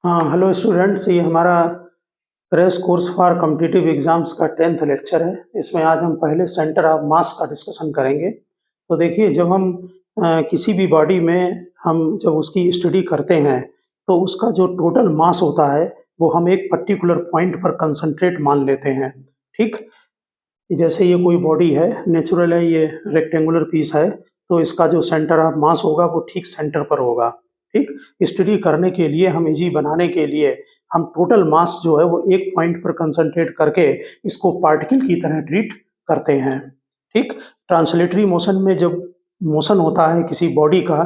हाँ, hello students, ये हमारा crash course for competitive exams का 10th लेक्चर है। इसमें आज हम पहले सेंटर ऑफ मास का डिस्कशन करेंगे। तो देखिए, जब हम किसी भी बॉडी में हम जब उसकी स्टडी करते हैं तो उसका जो टोटल मास होता है वो हम एक पर्टिकुलर पॉइंट पर कंसंट्रेट मान लेते हैं। ठीक, जैसे ये कोई बॉडी है, नेचुरल है, ये रेक्टेंगुलर पीस है, तो इसका जो सेंटर ऑफ मास होगा वो ठीक सेंटर पर होगा। ठीक, स्टडी करने के लिए, हम इजी बनाने के लिए हम टोटल मास जो है वो एक पॉइंट पर कंसंट्रेट करके इसको पार्टिकल की तरह ट्रीट करते हैं। ठीक, ट्रांसलेटरी मोशन में जब मोशन होता है किसी बॉडी का,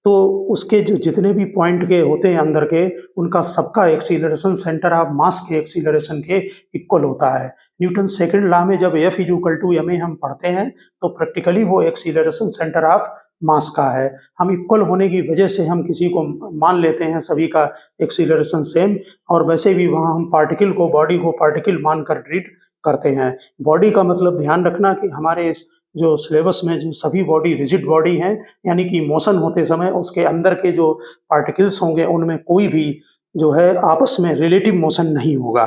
तो उसके जो जितने भी पॉइंट के होते हैं अंदर के, उनका सबका एक्सीलरेशन सेंटर ऑफ मास के एक्सीलरेशन के इक्वल होता है। न्यूटन सेकंड लॉ में जब F इक्वल टू ma हम पढ़ते हैं तो प्रैक्टिकली वो एक्सीलरेशन सेंटर ऑफ मास का है। हम इक्वल होने की वजह से हम किसी को मान लेते हैं सभी का एक्सीलरेशन सेम, और वैसे भी वहाँ हम पार्टिकल को, बॉडी को पार्टिकल मानकर ट्रीट करते हैं। बॉडी का मतलब ध्यान रखना कि हमारे इस जो सिलेबस में जो सभी बॉडी रिजिड बॉडी हैं, यानी कि मोशन होते समय उसके अंदर के जो पार्टिकल्स होंगे उनमें कोई भी जो है आपस में रिलेटिव मोशन नहीं होगा।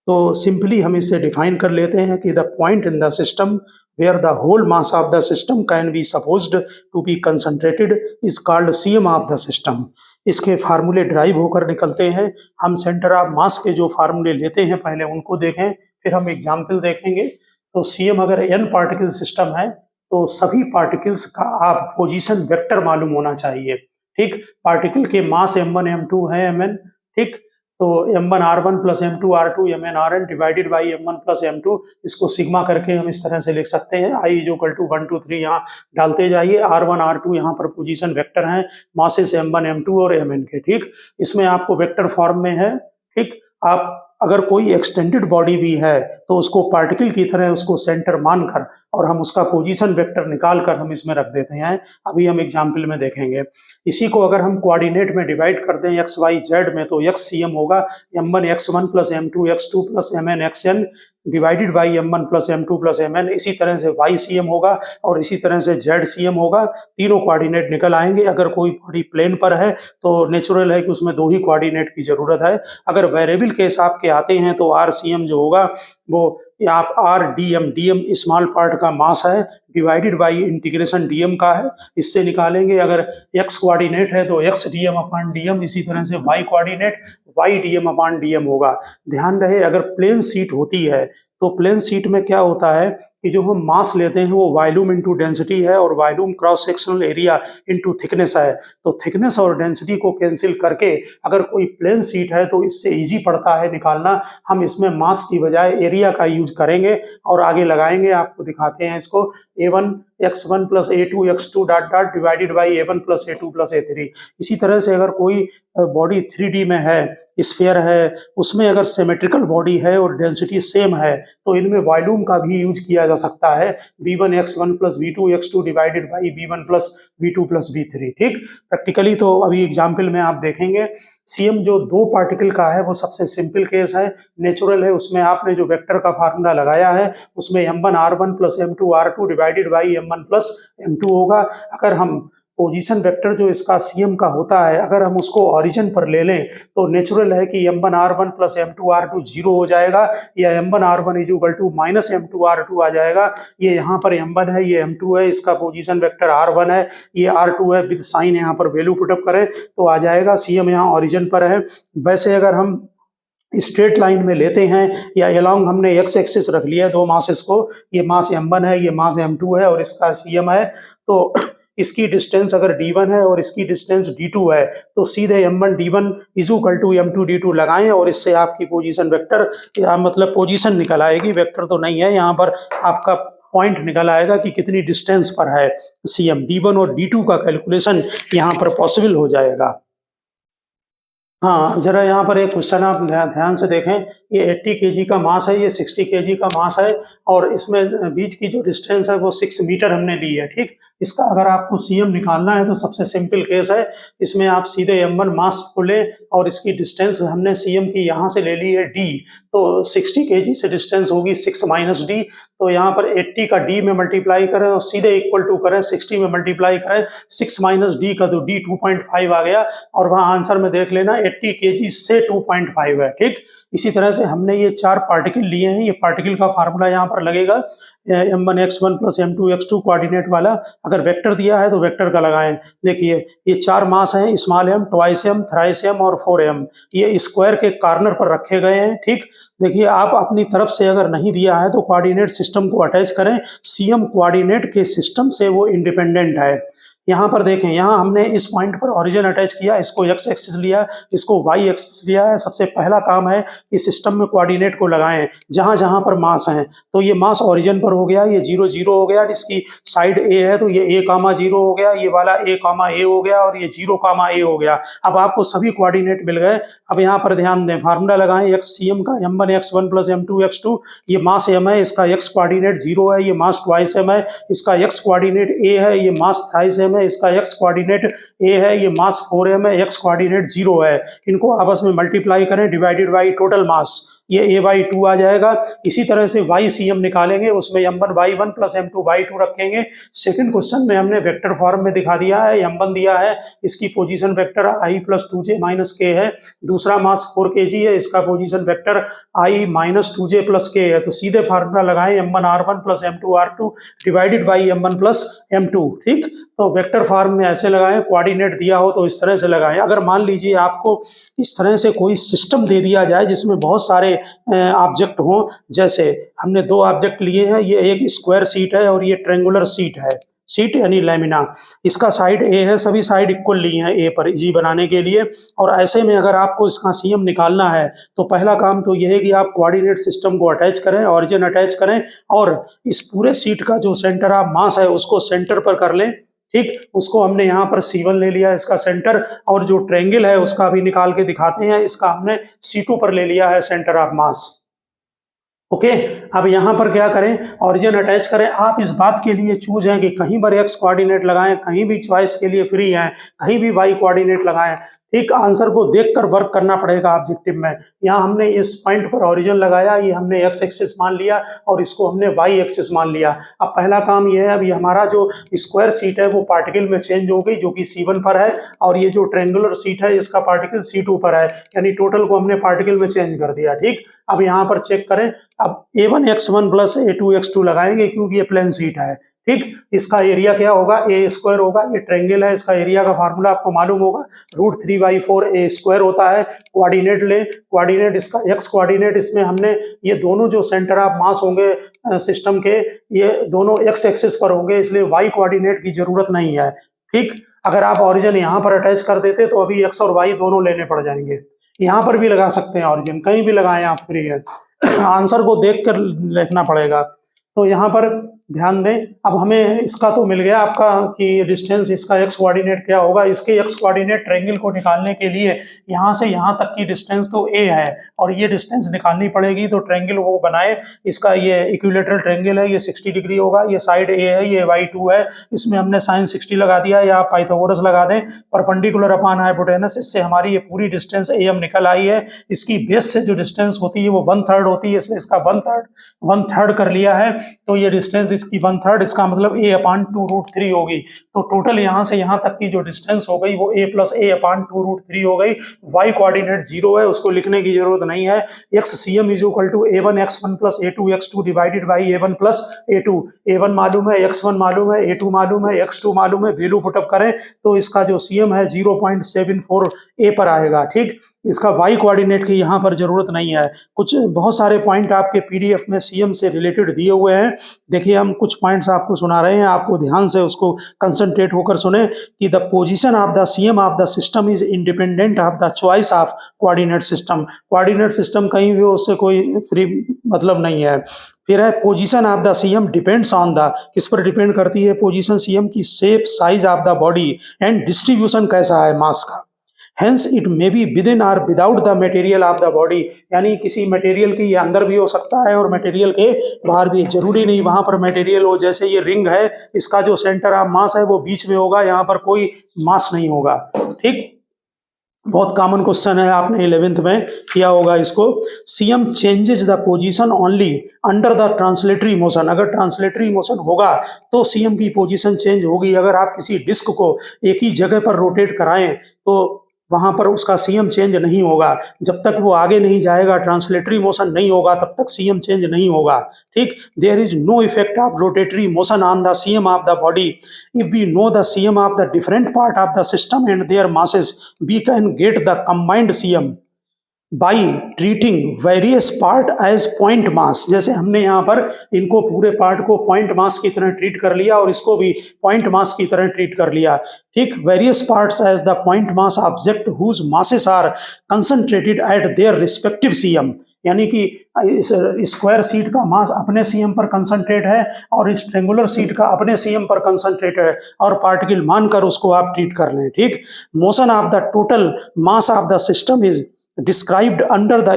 तो सिंपली हम इसे डिफाइन कर लेते हैं कि the point in the system where the whole mass of the system can be supposed to be concentrated is called CM of the system. इसके फार्मूले ड्राइव होकर निकलते हैं। हम सेंटर ऑफ मास के जो फार्मूले लेते हैं पहले उनको देखें, फिर हम एग्जाम्पल देखेंगे। तो सीएम अगर एन पार्टिकल सिस्टम है तो सभी पार्टिकल्स का आप पोजीशन वेक्टर मालूम होना चाहिए। ठीक, पार्टिकल के मास m1 m2 है mn। ठीक, तो m1 r1 plus m2 r2 mn rn divided by m1 plus m2, इसको सिग्मा करके हम इस तरह से लिख सकते हैं। i इक्वल टू 1 2 3 यहाँ डालते जाइए। r1 r2 यहाँ पर पोजीशन वेक्टर हैं, मासेस m1 m2 और mn के। ठीक, इसमें आपको वेक्टर फॉर्म में है। ठीक, आप अगर कोई एक्सटेंडेड बॉडी भी है तो उसको पार्टिकल की तरह उसको सेंटर मानकर और हम उसका पोजीशन वेक्टर निकाल कर हम इसमें रख देते हैं। अभी हम एग्जाम्पल में देखेंगे। इसी को अगर हम कोऑर्डिनेट में डिवाइड कर दें एक्स वाई जेड में, तो एक्स सी एम होगा m1 x1 plus m2 x2 plus mn xn divided by m1 plus m2 plus mn। इसी तरह से वाई सी एम होगा और इसी तरह से जेड सी एम होगा। तीनों कोऑर्डिनेट निकल आएंगे। अगर कोई बॉडी प्लेन पर है तो नेचुरल है कि उसमें दो ही कोऑर्डिनेट की जरूरत है। अगर वेरिएबल के हिसाब के आते हैं तो आर सी एम जो होगा वो आप R D M small part का मास है डिवाइडेड बाई इंटीग्रेशन डीएम का है, इससे निकालेंगे। अगर एक्स कोऑर्डिनेट है तो एक्स डीएम अपॉन डीएम, इसी तरह से Y coordinate Y DM upon DM होगा। ध्यान रहे, अगर प्लेन सीट होती है तो प्लेन सीट में क्या होता है कि जो हम मास लेते हैं वो वॉल्यूम इंटू डेंसिटी है, और volume cross sectional area into thickness है। तो थिकनेस और डेंसिटी को कैंसिल करके अगर कोई प्लेन सीट है तो इससे इजी पड़ता है निकालना। हम इसमें मास की बजाय एरिया का यूज करेंगे और आगे लगाएंगे। आपको दिखाते हैं इसको। a1 x1 plus a2 x2 dot dot divided by a1 plus a2 plus a3। इसी तरह से अगर कोई बॉडी 3D में है, स्फीयर है, उसमें अगर सिमेट्रिकल बॉडी है और डेंसिटी सेम है तो इनमें वॉल्यूम का भी यूज किया जा सकता है। v1 x1 plus v2 x2 divided by v1 plus v2 plus v3। ठीक, प्रैक्टिकली तो अभी एग्जाम्पल में आप देखेंगे। सीएम जो दो पार्टिकल का है वो सबसे सिंपल केस है, नेचुरल है। उसमें आपने जो वेक्टर का फार्मूला लगाया है उसमें m1 r1 plus m2 r2 divided by m1 plus m2 होगा। अगर हम पोजीशन वेक्टर जो इसका सीएम का होता है अगर हम उसको ओरिजिन पर ले लें तो नेचुरल है कि m1 r1 plus m2 r2 zero हो जाएगा, या m1 r1 is equal to minus m2 r2 आ जाएगा। ये यहाँ पर m1 है, ये m2 है, इसका पोजीशन वेक्टर r1 है, ये r2 है। विद साइन यहाँ पर वैल्यू पुटअप करें तो आ जाएगा। सीएम यहाँ ओरिजिन पर है। वैसे अगर हम स्ट्रेट लाइन में लेते हैं या एलॉन्ग हमने एक्स एक्सिस रख लिया है दो मासेस को, ये मास m1 है, ये मास m2 है और इसका सीएम है, तो इसकी डिस्टेंस अगर d1 है और इसकी डिस्टेंस d2 है तो सीधे m1 d1 is equal to m2 d2 लगाएं और इससे आपकी पोजीशन वेक्टर या मतलब पोजीशन निकल आएगी। वेक्टर तो नहीं है, यहाँ पर आपका पॉइंट निकल आएगा कि कितनी डिस्टेंस पर है सीएम। d1 और d2 का कैलकुलेशन यहाँ पर पॉसिबल हो जाएगा। हाँ, जरा यहाँ पर एक क्वेश्चन आप ध्यान से देखें। ये 80 केजी का मास है, ये 60 केजी का मास है, और इसमें बीच की जो डिस्टेंस है वो 6 मीटर हमने ली है। ठीक, इसका अगर आपको सीएम निकालना है तो सबसे सिंपल केस है, इसमें आप सीधे m1 मास को लें और इसकी डिस्टेंस हमने सीएम की यहाँ से ले ली है d, तो 60 केजी से डिस्टेंस होगी 6 माइनस डी, तो यहाँ पर 80 का d में मल्टीप्लाई करें और सीधे इक्वल टू करें 60 में मल्टीप्लाई करें 6 माइनस d का, तो d 2.5 आ गया और वहाँ आंसर में देख लेना 80 kg से 2.5 है। ठीक, इसी तरह से हमने ये 4 पार्टिकल लिए हैं। ये पार्टिकल का फार्मूला यहाँ पर लगेगा m1x1 प्लस m2x2 कोऑर्डिनेट वाला। अगर वेक्टर दिया है तो वेक्टर का लगाएं। देखिए ये 4 मास हैं, small m, twice m, thrice m और 4m। ये स्क्वायर के कॉर्नर पर रखे गए हैं। ठीक, देखिए आप अपनी तरफ से अगर नहीं दिया है तो कोऑर्डिनेट सिस्टम को अटैच करें। सीएम कोऑर्डिनेट के सिस्टम से वो इंडिपेंडेंट है। यहाँ पर देखें, यहाँ हमने इस पॉइंट पर ओरिजिन अटैच किया, इसको एक्स एक्सिस लिया, इसको वाई एक्सिस लिया है। सबसे पहला काम है कि सिस्टम में कोऑर्डिनेट को लगाएं जहाँ जहाँ पर मास हैं। तो ये मास ओरिजिन पर हो गया, ये 0 0 हो गया, इसकी साइड ए है तो ये a, 0 हो गया, ये वाला a, a हो गया और ये 0, a हो गया। अब आपको सभी कोऑर्डिनेट मिल गए। अब यहाँ पर ध्यान दें, फार्मूला लगाएं एक्स सी एम का, m1x1 प्लस m2x2। ये मास m है, इसका x कोऑर्डिनेट 0 है, ये मास ट्वाइस m है, इसका x कोऑर्डिनेट a है, ये मास थ्राइस m है, इसका x कोऑर्डिनेट a है, ये मास 4m है, x कोऑर्डिनेट 0 है। इनको आपस में मल्टीप्लाई करें, डिवाइडेड बाई टोटल मास, ये a/2 आ जाएगा। इसी तरह से YCM निकालेंगे, उसमें m1y1 प्लस m2y2 रखेंगे। सेकंड क्वेश्चन में हमने वेक्टर फॉर्म में दिखा दिया है, m1 दिया है, इसकी position vector i plus 2j minus k है। दूसरा मास 4 kg है, इसका position vector i minus 2j plus k है। तो सीधे फार्मूला लगाएं m1r1 plus m2r2 divided by m1 plus m2। ठीक, तो वेक्टर फॉर्म में ऐसे लगाएं, कोऑर्डिनेट दिया हो तो इस तरह से लगाएं। अगर मान लीजिए आपको इस तरह से कोई सिस्टम दे दिया जाए जिसमें बहुत सारे ऑब्जेक्ट हो, जैसे हमने 2 ऑब्जेक्ट लिए हैं, ये एक स्क्वायर सीट है और ये ट्रायंगुलर सीट है, सीट यानी लैमिना। इसका साइड ए है, सभी साइड इक्वल लिए हैं ए पर इजी बनाने के लिए। और ऐसे में अगर आपको इसका सीएम निकालना है तो पहला काम तो यह है कि आप कोऑर्डिनेट सिस्टम को अटैच करें, ऑरिजिन अटैच करें और इस पूरे सीट का जो सेंटर ऑफ मास है उसको सेंटर पर कर लें। ठीक, उसको हमने यहाँ पर C1 ले लिया इसका सेंटर, और जो ट्रायंगल है उसका भी निकाल के दिखाते हैं, इसका हमने C2 पर ले लिया है सेंटर ऑफ मास। ओके, अब यहाँ पर क्या करें, ऑरिजिन अटैच करें। आप इस बात के लिए चूज हैं कि कहीं पर x कोऑर्डिनेट लगाएं, कहीं भी चॉइस के लिए फ्री हैं, कहीं भी y कोऑर्डिनेट लगाएं। ठीक, आंसर को देखकर वर्क करना पड़ेगा ऑब्जेक्टिव में। यहाँ हमने इस पॉइंट पर ऑरिजिन लगाया, ये हमने x एक्सिस मान लिया और इसको हमने y एक्सिस मान लिया। अब पहला काम ये है, अभी हमारा जो स्क्वायर सीट है वो पार्टिकल में चेंज हो गई, जो कि C1 पर है, और ये जो ट्रायंगुलर सीट है इसका पार्टिकल C2 पर है, यानी टोटल को हमने पार्टिकल में चेंज कर दिया। ठीक, अब यहाँ पर चेक करें, अब a1x1 प्लस a2x2 लगाएंगे क्योंकि ये प्लेन सीट है। ठीक, इसका एरिया क्या होगा, ए स्क्वायर होगा, ये ट्रायंगल है, इसका एरिया का फार्मूला आपको मालूम होगा, √3/4 a स्क्वायर होता है। कोऑर्डिनेट ले, कोऑर्डिनेट इसका x कोऑर्डिनेट, इसमें हमने ये दोनों जो सेंटर ऑफ मास होंगे सिस्टम के, ये दोनों x एक्सिस पर होंगे, इसलिए y कोऑर्डिनेट की जरूरत नहीं है। ठीक, अगर आप ऑरिजिन यहाँ पर अटैच कर देते तो अभी x और y दोनों लेने पड़ जाएंगे। यहाँ पर भी लगा सकते हैं ऑरिजिन, कहीं भी लगाएं आप, फ्री है। आंसर को देखकर लिखना पड़ेगा। तो यहाँ पर ध्यान दें, अब हमें इसका तो मिल गया आपका कि डिस्टेंस, इसका x कोऑर्डिनेट क्या होगा। इसके x कोऑर्डिनेट ट्रायंगल को निकालने के लिए यहाँ से यहाँ तक की डिस्टेंस तो a है और ये डिस्टेंस निकालनी पड़ेगी। तो ट्रायंगल वो बनाए, इसका ये इक्विलेटरल ट्रायंगल है, ये 60 डिग्री होगा, ये साइड a है, ये y2 है, इसमें हमने sin 60 लगा दिया, या आप पाइथागोरस लगा दें, परपेंडिकुलर अपॉन हाइपोटेनस। इससे हमारी ये पूरी डिस्टेंस am निकल आई है। इसकी बेस से जो डिस्टेंस होती है वो 1/3 होती है, इसलिए इसका 1/3 कर लिया है। तो ये डिस्टेंस इसकी 1/3, इसका मतलब a/2√3 होगी। तो टोटल यहाँ से यहाँ तक की जो डिस्टेंस हो गई वो a + a/2√3 हो गई। y कोऑर्डिनेट 0 है, उसको लिखने की जरूरत नहीं है। xCM = a1x1 + a2x2 divided by a1 + a2। a1 मालूम है, x1 मालूम है, a2 मालूम है, x2 मालूम है, वैल्यू पुटअप करें तो इसका जो CM है 0.74 a पर आएगा। ठीक, इसका y कोऑर्डिनेट की यहाँ पर जरूरत नहीं है। कुछ बहुत सारे पॉइंट आपके PDF में CM से रिलेटेड दिए हुए हैं। देखिए हम कुछ पॉइंट्स आपको सुना रहे हैं, आपको ध्यान से उसको कंसंट्रेट होकर सुने कि the position of the CM of the system is independent of the choice of coordinate system. Coordinate system कहीं भी, उससे कोई फ्री मतलब नहीं है। फिर है position of the CM depends on the, किस पर डिपेंड करती है पोजीशन CM की, shape, size of the body and distribution कैसा है मास का। Hence it may be within or without the material of the body, यानी किसी मटेरियल के अंदर भी हो सकता है और मटेरियल के बाहर भी, जरूरी नहीं वहां पर मटेरियल हो। जैसे ये रिंग है, इसका जो सेंटर ऑफ मास है वो बीच में होगा, यहाँ पर कोई मास नहीं होगा। ठीक, बहुत कॉमन क्वेश्चन है, आपने 11th में किया होगा इसको। CM changes the position only under the translatory motion. अगर ट्रांसलेटरी मोशन होगा तो सीएम की पोजीशन चेंज होगी। अगर आप किसी डिस्क को एक ही जगह पर रोटेट कराएं तो वहां पर उसका सीएम चेंज नहीं होगा। जब तक वो आगे नहीं जाएगा, ट्रांसलेटरी मोशन नहीं होगा, तब तक सीएम चेंज नहीं होगा। ठीक, there is no effect of rotatory motion on the CM of the body. if we know the CM of the different part of the system and their masses, we can get the combined CM by treating various part as point mass। जैसे हमने यहाँ पर इनको पूरे part को point mass की तरह treat कर लिया और इसको भी पॉइंट मास की तरह ट्रीट कर लिया। ठीक, various parts as the point mass object whose masses are concentrated at their respective CM. यानी कि स्क्वायर सीट का मास अपने सीएम पर कंसंट्रेट है और इस ट्रेंगुलर सीट का अपने सीएम पर कंसंट्रेट है, और पार्टिकल मानकर उसको आप ट्रीट कर लें। ठीक, motion of the total mass of the system is described under the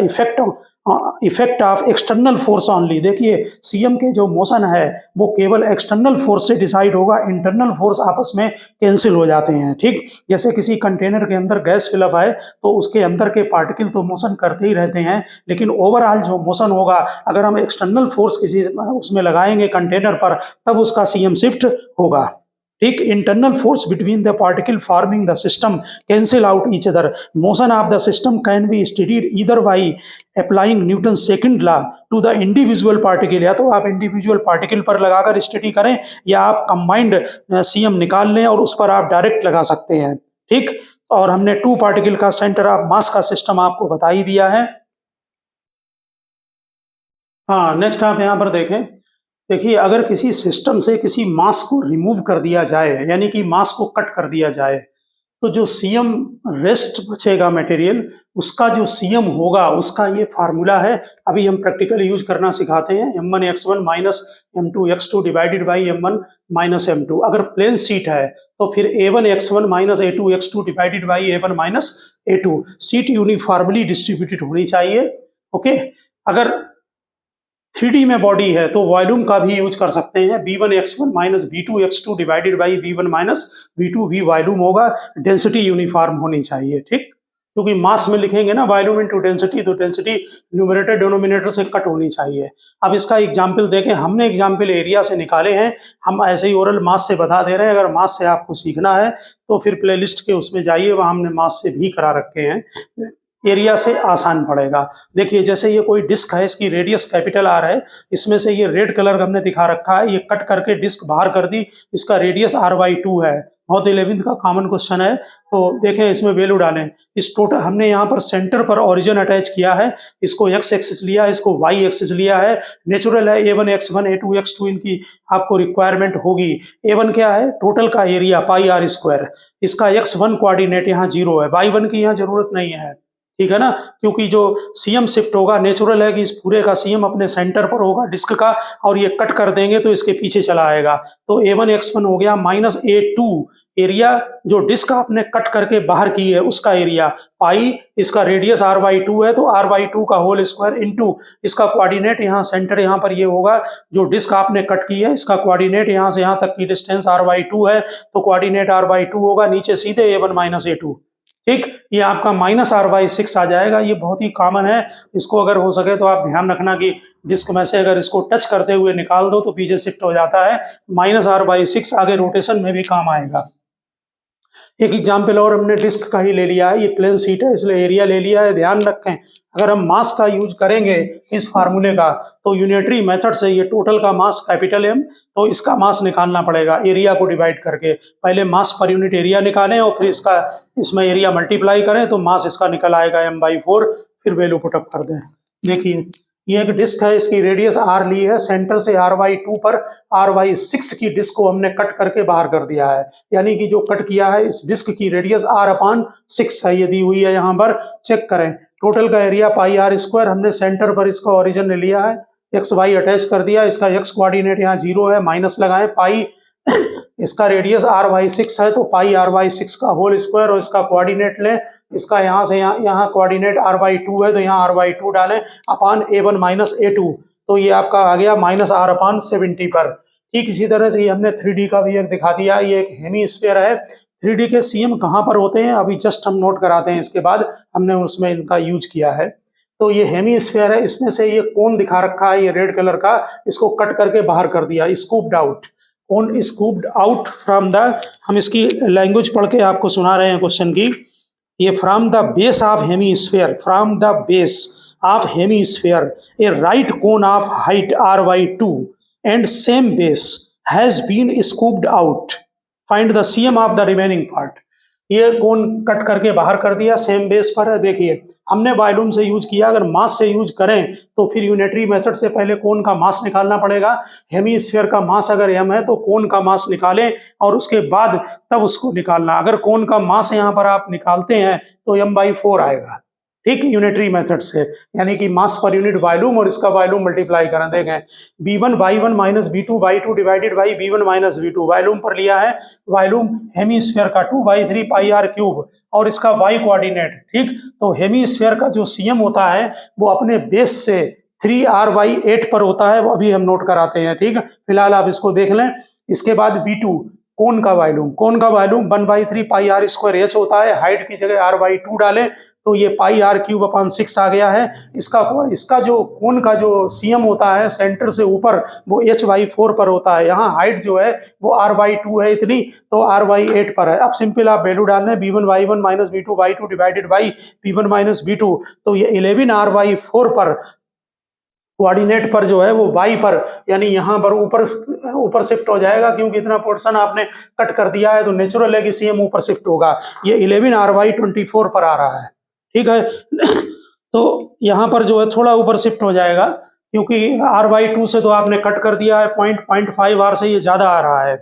effect of external force only. देखिए, सीएम के जो मोशन है वो केवल एक्सटर्नल फोर्स से डिसाइड होगा, इंटरनल फोर्स आपस में कैंसिल हो जाते हैं। ठीक, जैसे किसी कंटेनर के अंदर गैस फिलअप है तो उसके अंदर के पार्टिकल तो मोशन करते ही रहते हैं, लेकिन ओवरऑल जो मोशन होगा, अगर हम एक्सटर्नल फोर्स किसी उसमें लगाएंगे कंटेनर पर, तब उसका सीएम शिफ्ट होगा। ठीक, internal force between the particle forming the system cancel out each other. Motion of the system can be studied either by applying Newton second law to the individual particle. या तो आप individual particle पर लगाकर study करें, या आप combined CM निकाल लें और उस पर आप डायरेक्ट लगा सकते हैं। ठीक, और हमने टू पार्टिकल का सेंटर ऑफ मास का सिस्टम आपको बता ही दिया है। हाँ, नेक्स्ट आप यहाँ पर देखें। देखिए, अगर किसी सिस्टम से किसी मास को रिमूव कर दिया जाए, यानी कि मास को कट कर दिया जाए, तो जो सीएम रेस्ट बचेगा मटेरियल, उसका जो सीएम होगा उसका ये फार्मूला है। अभी हम प्रैक्टिकल यूज करना सिखाते हैं। m1x1 minus m2x2 divided by m1 minus m2। अगर प्लेन सीट है तो फिर a1x1 minus a2x2 divided by a1 minus a2। Seat uniformly distributed होनी चाहिए। ओके, अगर 3D में बॉडी है तो वॉल्यूम का भी यूज कर सकते हैं। v1x1 minus v2x2 divided by v1 minus v2 भी वॉल्यूम होगा। डेंसिटी यूनिफॉर्म होनी चाहिए। ठीक, क्योंकि मास में लिखेंगे ना वॉल्यूम इनटू डेंसिटी, तो डेंसिटी न्यूमरेटर डिनोमिनेटर से कट होनी चाहिए। अब इसका एग्जाम्पल देखें। हमने एग्जाम्पल एरिया से निकाले हैं, हम ऐसे ही ओरल मास से बता दे रहे हैं। अगर मास से आपको सीखना है तो फिर प्लेलिस्ट के उसमें जाइए, वहाँ हमने मास से भी करा रखे हैं। एरिया से आसान पड़ेगा। देखिए, जैसे ये कोई डिस्क है, इसकी रेडियस कैपिटल आर है, इसमें से ये रेड कलर हमने दिखा रखा है, ये कट करके डिस्क बाहर कर दी, इसका रेडियस r/2 है। बहुत 11th का कॉमन क्वेश्चन है, तो देखें इसमें वैल्यू डालें। इस टोटल हमने यहाँ पर सेंटर पर ओरिजिन अटैच किया है, इसको x एक्सिस लिया, इसको y एक्सिस लिया है। नेचुरल है a1x1 a2x2 इनकी आपको रिक्वायरमेंट होगी। a1 क्या है? टोटल का एरिया पाई r स्क्वायर। इसका x1 कोऑर्डिनेट यहाँ 0 है, y1 की यहाँ जरूरत नहीं है। ठीक है ना, क्योंकि जो सीएम शिफ्ट होगा, नेचुरल है कि इस पूरे का सीएम अपने सेंटर पर होगा डिस्क का, और ये कट कर देंगे तो इसके पीछे चला आएगा। तो a1x1 हो गया माइनस a2, एरिया जो डिस्क आपने कट करके बाहर की है उसका एरिया, पाई, इसका रेडियस r/2 है तो r/2 का होल स्क्वायर इंटू इसका कोऑर्डिनेट, यहाँ सेंटर यहाँ पर ये होगा, जो डिस्क आपने कट की है इसका कोऑर्डिनेट यहाँ से यहाँ तक की डिस्टेंस r/2 है, तो कोऑर्डिनेट r/2 होगा, नीचे सीधे a1 माइनस a2। ठीक, ये आपका माइनस r/6 आ जाएगा। ये बहुत ही कॉमन है, इसको अगर हो सके तो आप ध्यान रखना कि डिस्क में से अगर इसको टच करते हुए निकाल दो तो पीछे शिफ्ट हो जाता है। माइनस r/6 आगे रोटेशन में भी काम आएगा। एक एग्जाम्पल और हमने डिस्क का ही ले लिया है, ये प्लेन सीट है इसलिए एरिया ले लिया है। ध्यान रखें, अगर हम मास का यूज करेंगे इस फार्मूले का, तो यूनिटरी मेथड से ये टोटल का मास कैपिटल M, तो इसका मास निकालना पड़ेगा एरिया को डिवाइड करके। पहले मास पर यूनिट एरिया निकालें और फिर इसका इसमें एरिया मल्टीप्लाई करें तो मास इसका निकल आएगा m/4। फिर वैल्यू पुटअप कर दें। देखिए, ये एक डिस्क है, इसकी रेडियस r ली है, सेंटर से r/2 पर r/6 की डिस्क को हमने कट करके बाहर कर दिया है। यानी कि जो कट किया है इस डिस्क की रेडियस r/6 है, ये दी हुई है यहाँ पर, चेक करें। टोटल का एरिया पाई r स्क्वायर, हमने सेंटर पर इसका ओरिजिन ले लिया है, एक्स वाई अटैच कर दिया, इसका x कोऑर्डिनेट यहाँ 0 है, माइनस लगाएं, पाई इसका रेडियस r/6 है तो पाई r/6 का होल स्क्वायर, और इसका कोऑर्डिनेट लें, इसका यहाँ से यहाँ कोऑर्डिनेट r/2 है तो यहाँ r/2 डालें, अपान a1 माइनस a2, तो ये आपका आ गया माइनस r/70 पर। ठीक इसी तरह से ये हमने 3D का भी एक दिखा दिया, ये एक हेमीस्फीयर है। 3D के सीएम कहाँ पर होते हैं अभी जस्ट हम नोट कराते हैं, इसके बाद हमने उसमें इनका यूज किया है। तो ये हेमीस्फीयर है, इसमें से ये कोन दिखा रखा है, ये रेड कलर का, इसको कट करके बाहर कर दिया, scooped out, cone scooped out from the, हम इसकी लैंग्वेज पढ़ के आपको सुना रहे हैं क्वेश्चन की। ये from the base of hemisphere, from the base of hemisphere A right cone of height r/2 and same base has been scooped out, find the cm of the remaining part। ये कोन cut करके बाहर कर दिया, same base पर है। देखिए हमने volume से यूज किया, अगर मास से यूज करें तो फिर यूनिटरी मेथड से पहले कोन का मास निकालना पड़ेगा। हेमीस्फीयर का मास अगर m है तो कोन का मास निकालें और उसके बाद तब उसको निकालना। अगर कोन का मास यहाँ पर आप निकालते हैं तो m/4 आएगा, ठीक, यूनिटरी मेथड से, यानी कि मास पर यूनिट वॉल्यूम और इसका वॉल्यूम मल्टीप्लाई करें। देखें b1/1 minus b2/2 divided by b1 minus b2, volume पर लिया है, वॉल्यूम हेमीस्फीयर का 2/3 पाई r क्यूब और इसका y कोऑर्डिनेट, ठीक। तो हेमीस्फीयर का जो सीएम होता है वो अपने बेस से 3r/8 पर होता है, वो अभी हम नोट कराते हैं, ठीक। फिलहाल आप इसको देख लें। इसके बाद b2 कोन का वॉल्यूम, कोन का वॉल्यूम 1/3 पाई r स्क्वायर h होता है, हाइट की जगह r/2 डालें तो ये पाई r क्यूब अपॉन 6 आ गया है। इसका जो कोन का जो सीएम होता है सेंटर से ऊपर वो h/4 पर होता है, यहाँ हाइट जो है वो r/2 है इतनी, तो r/8 पर है। अब सिंपल आप वैल्यू डालना है, b1/1 minus b2/2 divided by b1 minus b2, तो ये 11r/4 पर कोऑर्डिनेट पर जो है वो y पर, यानी यहाँ पर ऊपर शिफ्ट हो जाएगा, क्योंकि इतना पोर्शन आपने कट कर दिया है तो नेचुरल है कि सीएम ऊपर शिफ्ट होगा। ये 11r/24 पर आ रहा है, ठीक है। तो यहाँ पर जो है थोड़ा ऊपर शिफ्ट हो जाएगा, क्योंकि r/2 से तो आपने कट कर दिया है, 0.5 r से ये ज्यादा आ रहा है।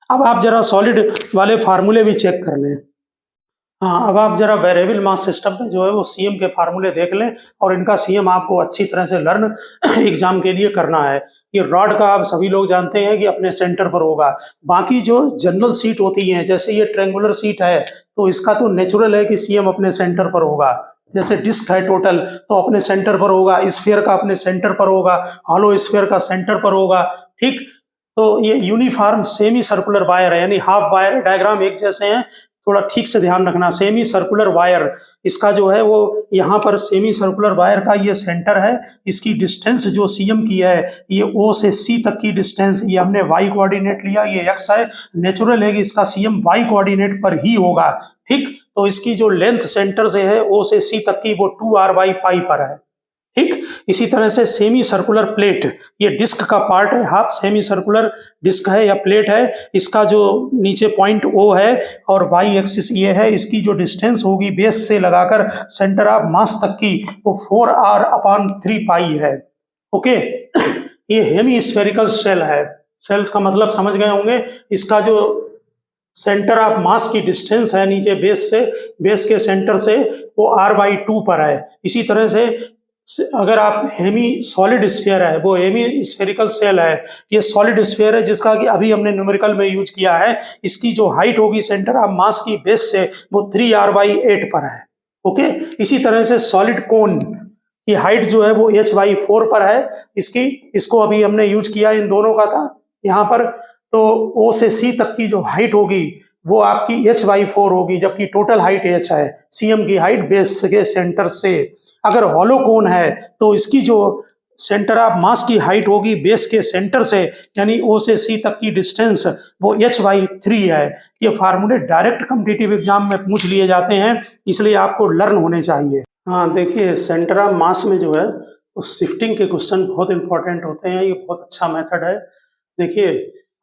अब आप जरा सॉलिड वाले फार्मूले भी चेक कर लें। हाँ, अब आप जरा वेरिएबल मास सिस्टम में जो है वो सीएम के फार्मूले देख लें, और इनका सीएम आपको अच्छी तरह से लर्न एग्जाम के लिए करना है। ये रॉड का आप सभी लोग जानते हैं कि अपने सेंटर पर होगा। बाकी जो जनरल सीट होती हैं, जैसे ये ट्रेंगुलर सीट है तो इसका तो नेचुरल है कि सीएम अपने सेंटर पर होगा। जैसे डिस्क है टोटल तो अपने सेंटर पर होगा, स्फीयर का अपने सेंटर पर होगा, हॉलो स्फीयर का सेंटर पर होगा, ठीक। तो ये यूनिफॉर्म सेमी सर्कुलर वायर है, यानी हाफ वायर, डायग्राम एक जैसे हैं, थोड़ा ठीक से ध्यान रखना। सेमी सर्कुलर वायर, इसका जो है वो यहाँ पर सेमी सर्कुलर वायर का ये सेंटर है, इसकी डिस्टेंस जो सीएम की है ये O से C तक की डिस्टेंस, ये हमने y कोऑर्डिनेट लिया, ये x है, नेचुरल है कि इसका सीएम y कोऑर्डिनेट पर ही होगा, ठीक। तो इसकी जो लेंथ सेंटर से है O से C तक की वो 2r/पाई पर है, ठीक। इसी तरह से सेमी सर्कुलर प्लेट, ये डिस्क का पार्ट है, हाफ सेमी सर्कुलर डिस्क है या प्लेट है, इसका जो नीचे पॉइंट O है और वाई एक्सिस ये है, इसकी जो डिस्टेंस होगी बेस से लगाकर सेंटर ऑफ मास तक की वो 4r/3 पाई है, ओके। ये हेमी स्फेरिकल शेल है, शेल्स का मतलब समझ गए होंगे। इसका जो सेंटर ऑफ मास की डिस्टेंस है नीचे बेस से, बेस के सेंटर से वो r/2 पर है। इसी तरह से अगर आप हेमी सॉलिड स्फीयर है, वो हेमी स्फेरिकल सेल है, ये सॉलिड स्फीयर है जिसका कि अभी हमने न्यूमेरिकल में यूज किया है, इसकी जो हाइट होगी सेंटर ऑफ मास की बेस से वो 3r/8 पर है, ओके। इसी तरह से सॉलिड कोन की हाइट जो है वो h/4 पर है, इसको अभी हमने यूज किया, इन दोनों का था यहाँ पर। तो O से C तक की जो हाइट होगी वो आपकी h/4 होगी, जबकि टोटल हाइट h है, सीएम की हाइट बेस के सेंटर से। अगर हॉलो कोन है तो इसकी जो सेंटर ऑफ मास की हाइट होगी बेस के सेंटर से, यानी O से C तक की डिस्टेंस वो h/3 है। ये फार्मूले डायरेक्ट कॉम्पिटिटिव एग्जाम में पूछ लिए जाते हैं, इसलिए आपको लर्न होने चाहिए। हाँ देखिए, सेंटर ऑफ मास में जो है उस शिफ्टिंग के क्वेश्चन बहुत इंपॉर्टेंट होते हैं, ये बहुत अच्छा मेथड है। देखिए,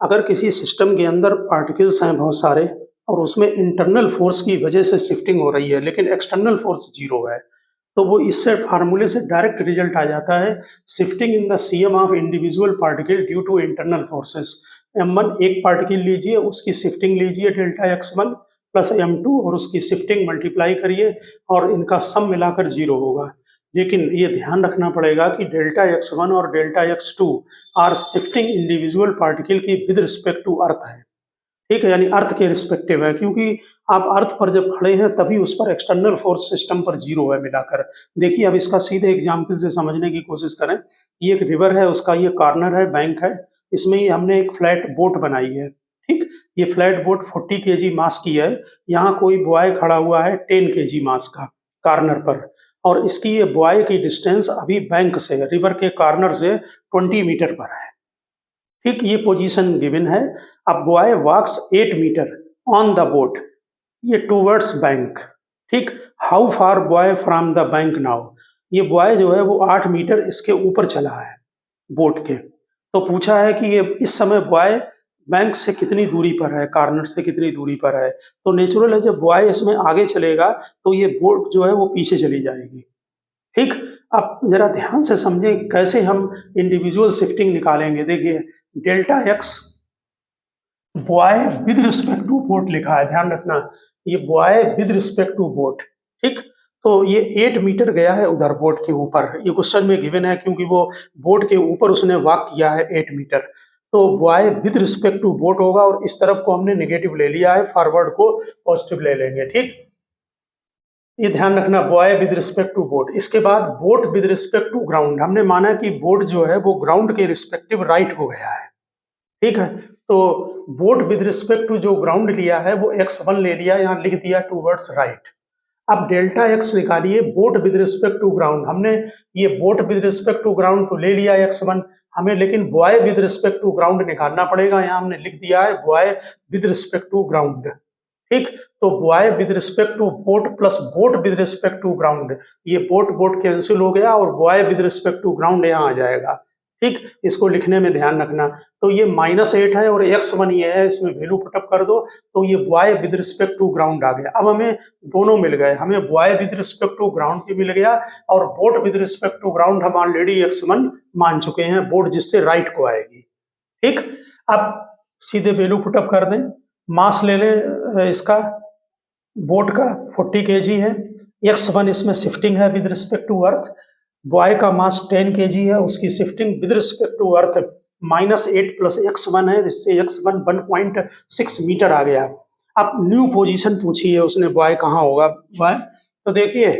अगर किसी सिस्टम के अंदर पार्टिकल्स हैं बहुत सारे और उसमें इंटरनल फोर्स की वजह से शिफ्टिंग हो रही है लेकिन एक्सटर्नल फोर्स जीरो है, तो वो इससे फार्मूले से डायरेक्ट रिजल्ट आ जाता है, shifting in the CM of individual particle due to internal forces. m1 एक पार्टिकल लीजिए, उसकी शिफ्टिंग लीजिए Δx1 प्लस m2 और उसकी शिफ्टिंग मल्टीप्लाई करिए और इनका सम मिलाकर जीरो होगा। लेकिन ये ध्यान रखना पड़ेगा कि Δx1 और Δx2 are shifting individual particle की विद रिस्पेक्ट टू अर्थ है, ठीक है, यानी अर्थ के रिस्पेक्टिव है, क्योंकि आप अर्थ पर जब खड़े हैं तभी उस पर एक्सटर्नल फोर्स सिस्टम पर जीरो है मिलाकर। देखिए, अब इसका सीधे एग्जाम्पल से समझने की कोशिश करें। ये एक रिवर है, उसका ये कॉर्नर है, बैंक है, इसमें ही हमने एक फ्लैट बोट बनाई है, ठीक। ये फ्लैट बोट 40 केजी मास की है। यहाँ कोई बॉय खड़ा हुआ है 10 केजी मास का कॉर्नर पर, और इसकी ये बॉय की डिस्टेंस अभी बैंक से, रिवर के कॉर्नर से 20 मीटर पर है, ठीक। ये पोजीशन गिवन है। अब boy walks 8 metre on the boat, ये टूवर्ड्स बैंक, ठीक। How far boy from the bank now, ये बॉय जो है वो 8 मीटर इसके ऊपर चला है बोट के। तो पूछा है कि ये इस समय बॉय बैंक से कितनी दूरी पर है, कॉर्नर से कितनी दूरी पर है। तो नेचुरल है, जब बॉय इसमें आगे चलेगा तो ये बोट जो है वो पीछे चली जाएगी, ठीक। अब जरा ध्यान से समझें कैसे हम इंडिविजुअल शिफ्टिंग निकालेंगे। देखिए delta X boy with respect to boat लिखा है, ध्यान रखना, ये boy with respect to boat, ठीक। तो ये 8 मीटर गया है उधर बोट के ऊपर, ये क्वेश्चन में गिवन है क्योंकि वो बोट के ऊपर उसने वॉक किया है 8 मीटर। तो boy with respect to boat होगा, और इस तरफ को हमने नेगेटिव ले लिया है, फॉरवर्ड को पॉजिटिव ले लेंगे, ठीक। ये ध्यान रखना, boy with respect to boat. इसके बाद boat with respect to ground, हमने माना कि बोट जो है वो ग्राउंड के रिस्पेक्टिव राइट हो गया है, ठीक है। तो बोट विद रिस्पेक्ट टू जो ग्राउंड लिया है वो x1 ले लिया, यहाँ लिख दिया टूवर्ड्स राइट। अब डेल्टा x निकालिए boat with respect to ground, हमने ये boat with respect to ground तो ले लिया x1, हमें लेकिन boy with respect to ground निकालना पड़ेगा, यहाँ हमने लिख दिया है boy with respect to ground, ठीक। तो boy with respect to boat plus boat with respect to ground, ये बोट बोट कैंसिल हो गया और boy with respect to ground यहाँ आ जाएगा, ठीक। इसको लिखने में ध्यान रखना। तो ये -8 है और x1 ये है, इसमें वैल्यू पुटअप कर दो, तो ये boy with respect to ground आ गया। अब हमें दोनों मिल गए, हमें boy with respect to ground भी मिल गया, और boat with respect to ground हम ऑलरेडी x1 मान चुके हैं, बोट जिससे राइट को आएगी, ठीक। अब सीधे वैल्यू पुटअप कर दें, मास ले ले इसका बोट का 40 केजी है, x1 इसमें शिफ्टिंग है with respect to earth, boy का मास 10 केजी है, उसकी shifting with respect to earth -8 plus x1 है, जिससे x1 1.6 मीटर आ गया। अब न्यू पोजीशन पूछी है उसने, बॉय कहाँ होगा बॉय, तो देखिए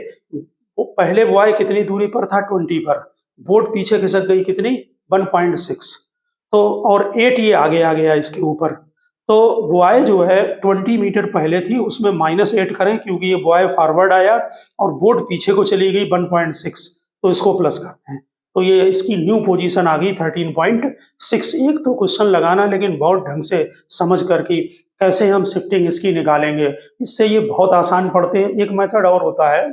वो पहले बॉय कितनी दूरी पर था 20 पर, बोट पीछे खिसक गई कितनी 1.6, तो और 8 ये आगे आ गया इसके ऊपर। तो बॉय जो है 20 मीटर पहले थी, उसमें -8 करें क्योंकि ये बॉय फॉरवर्ड आया और बोट पीछे को चली गई 1.6, तो इसको प्लस करते हैं, तो ये इसकी न्यू पोजीशन आ गई 13.6। एक तो क्वेश्चन लगाना, लेकिन बहुत ढंग से समझ कर कि कैसे हम शिफ्टिंग इसकी निकालेंगे, इससे ये बहुत आसान पड़ते हैं। एक मेथड और होता है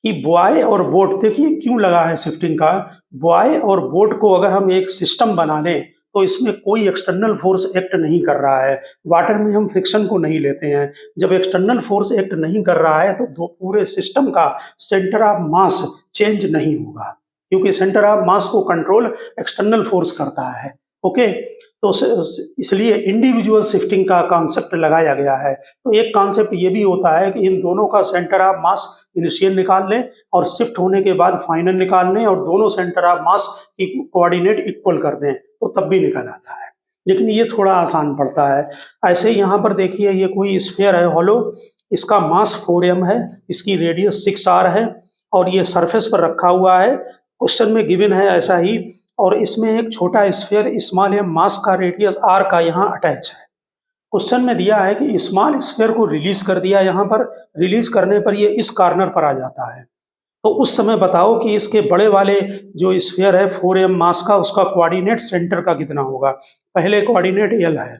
कि बॉय और बोट, देखिए क्यों लगा है शिफ्टिंग का, बॉय और बोट को अगर हम एक सिस्टम बना लें तो इसमें कोई एक्सटर्नल फोर्स एक्ट नहीं कर रहा है, वाटर में हम फ्रिक्शन को नहीं लेते हैं। जब एक्सटर्नल फोर्स एक्ट नहीं कर रहा है तो पूरे सिस्टम का सेंटर ऑफ मास चेंज नहीं होगा, क्योंकि सेंटर ऑफ मास को कंट्रोल एक्सटर्नल फोर्स करता है, ओके। तो इसलिए इंडिविजुअल शिफ्टिंग का कॉन्सेप्ट लगाया गया है। तो एक कॉन्सेप्ट ये भी होता है कि इन दोनों का सेंटर ऑफ मास इनिशियल निकाल लें और शिफ्ट होने के बाद फाइनल निकाल लें, और दोनों सेंटर ऑफ मास की कोऑर्डिनेट इक्वल कर दें, तो तब भी निकल आता है, लेकिन ये थोड़ा आसान पड़ता है। ऐसे ही यहाँ पर देखिए, ये कोई स्फीयर है हॉलो, इसका मास 4m है, इसकी रेडियस 6r है, और ये सरफेस पर रखा हुआ है, क्वेश्चन में गिवन है ऐसा ही, और इसमें एक छोटा स्फीयर स्मॉल m मास का रेडियस r का यहाँ अटैच है। क्वेश्चन में दिया है कि स्मॉल स्फीयर को रिलीज कर दिया, यहाँ पर रिलीज करने पर ये इस कॉर्नर पर आ जाता है, तो उस समय बताओ कि इसके बड़े वाले जो स्फीयर है 4m मास का, उसका कोऑर्डिनेट सेंटर का कितना होगा। पहले कोऑर्डिनेट l है,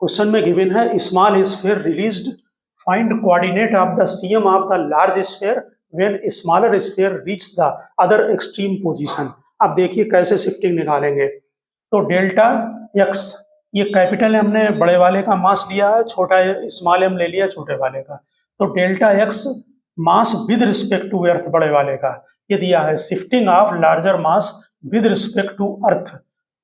क्वेश्चन में गिवन है small sphere released, find coordinate of the cm of the large sphere when smaller sphere reach the other extreme position. अब देखिए कैसे शिफ्टिंग निकालेंगे, तो डेल्टा x, ये कैपिटल हमने बड़े वाले का मास लिया है, छोटा स्मॉल m ले लिया छोटे वाले का, तो delta x mass with respect to earth बड़े वाले का, ये दिया है shifting of larger mass with respect to earth,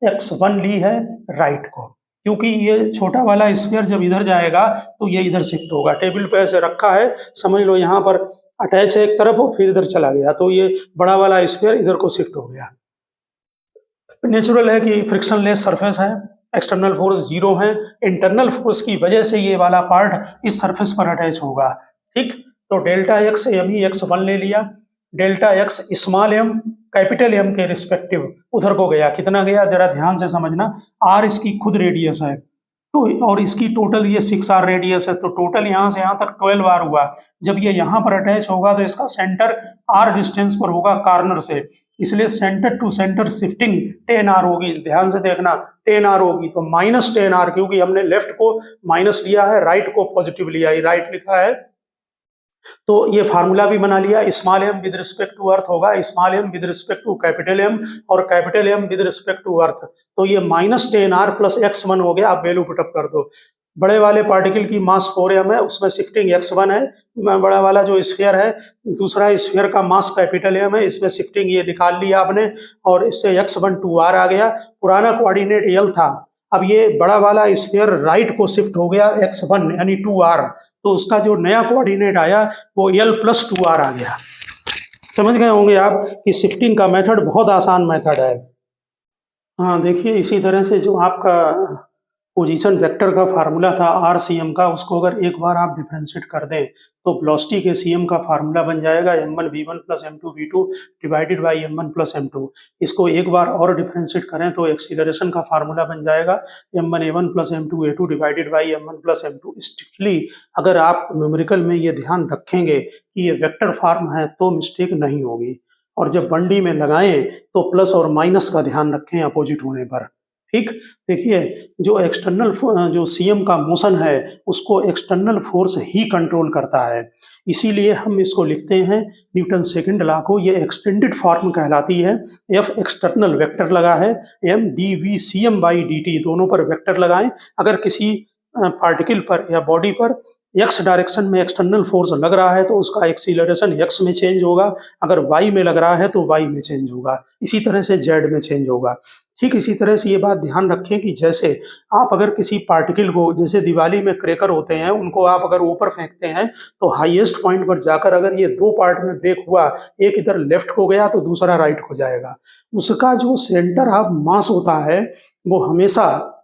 x1 ली है राइट को, क्योंकि ये छोटा वाला स्फीयर जब इधर जाएगा तो ये इधर शिफ्ट होगा। टेबल पे ऐसे रखा है, समझ लो यहाँ पर अटैच है एक तरफ और फिर इधर चला गया, तो ये बड़ा वाला स्फीयर इधर को शिफ्ट हो गया। नेचुरल है कि फ्रिक्शनलेस सरफेस है, एक्सटर्नल फोर्स 0 है, इंटरनल फोर्स की वजह से ये वाला पार्ट इस सरफेस पर अटैच होगा, ठीक। तो डेल्टा x m ही x1 ले लिया, delta x small m capital M के रिस्पेक्टिव उधर को गया, कितना गया जरा ध्यान से समझना, आर इसकी खुद रेडियस है तो, और इसकी टोटल ये 6r रेडियस है, तो टोटल यहाँ से यहाँ तक 12r हुआ। जब ये यहाँ पर अटैच होगा तो इसका सेंटर r डिस्टेंस पर होगा कॉर्नर से, इसलिए centre to centre shifting 10r होगी। ध्यान से देखना 10r होगी, तो -10r, क्योंकि हमने लेफ्ट को माइनस लिया है, राइट को पॉजिटिव लिया है, राइट लिखा है। तो ये फार्मूला भी बना लिया, small M with respect to Earth होगा small M with respect to capital M, और capital M with respect to Earth. तो ये -10r प्लस x1 हो गया। आप वैल्यू पुटअप कर दो। बड़े वाले पार्टिकल की मास 4m है, उसमें शिफ्टिंग x1 है, बड़ा वाला जो स्फीयर है, दूसरा स्फीयर का मास कैपिटल एम है, इसमें शिफ्टिंग ये निकाल लिया आपने, और इससे x1 2r आ गया। पुराना कोऑर्डिनेट l था, अब ये बड़ा वाला स्फीयर राइट को शिफ्ट हो गया x1 यानी 2r, तो उसका जो नया कोऑर्डिनेट आया वो l + 2r आ गया। समझ गए होंगे आप कि शिफ्टिंग का मेथड बहुत आसान मेथड है। हाँ देखिए, इसी तरह से जो आपका पोजीशन वेक्टर का फार्मूला था RCM का, उसको अगर एक बार आप डिफरेंशिएट कर दें तो वेलोसिटी के CM का फार्मूला बन जाएगा m1v1 + m2v2 divided by m1 + m2। इसको एक बार और डिफरेंशिएट करें तो एक्सीलरेशन का फार्मूला बन जाएगा m1a1 + m2a2 divided by m1 + m2। Strictly अगर आप न्यूमेरिकल में ये ध्यान रखेंगे कि ये वेक्टर फॉर्म है तो मिस्टेक नहीं होगी, और जब 1D में लगाएं तो प्लस और माइनस का ध्यान रखें अपोजिट होने पर। ठीक, देखिए जो एक्सटर्नल जो CM का मोशन है उसको एक्सटर्नल फोर्स ही कंट्रोल करता है, इसीलिए हम इसको लिखते हैं न्यूटन सेकंड लॉ को। ये एक्सटेंडेड फॉर्म कहलाती है। F एक्सटर्नल वेक्टर लगा है, m dv/cm/dt दोनों पर वेक्टर लगाएं। अगर किसी पार्टिकल पर या बॉडी पर x डायरेक्शन में एक्सटर्नल फोर्स लग रहा है तो उसका एक्सीलरेशन x में चेंज होगा, अगर y में लग रहा है तो y में चेंज होगा, इसी तरह से z में चेंज होगा। ठीक इसी तरह से ये बात ध्यान रखें कि जैसे आप अगर किसी पार्टिकल को, जैसे दिवाली में क्रैकर होते हैं, उनको आप अगर ऊपर फेंकते हैं तो हाईएस्ट पॉइंट पर जाकर अगर ये 2 पार्ट में ब्रेक हुआ, एक इधर लेफ्ट को गया तो दूसरा राइट को जाएगा, उसका जो सेंटर ऑफ मास होता है वो हमेशा,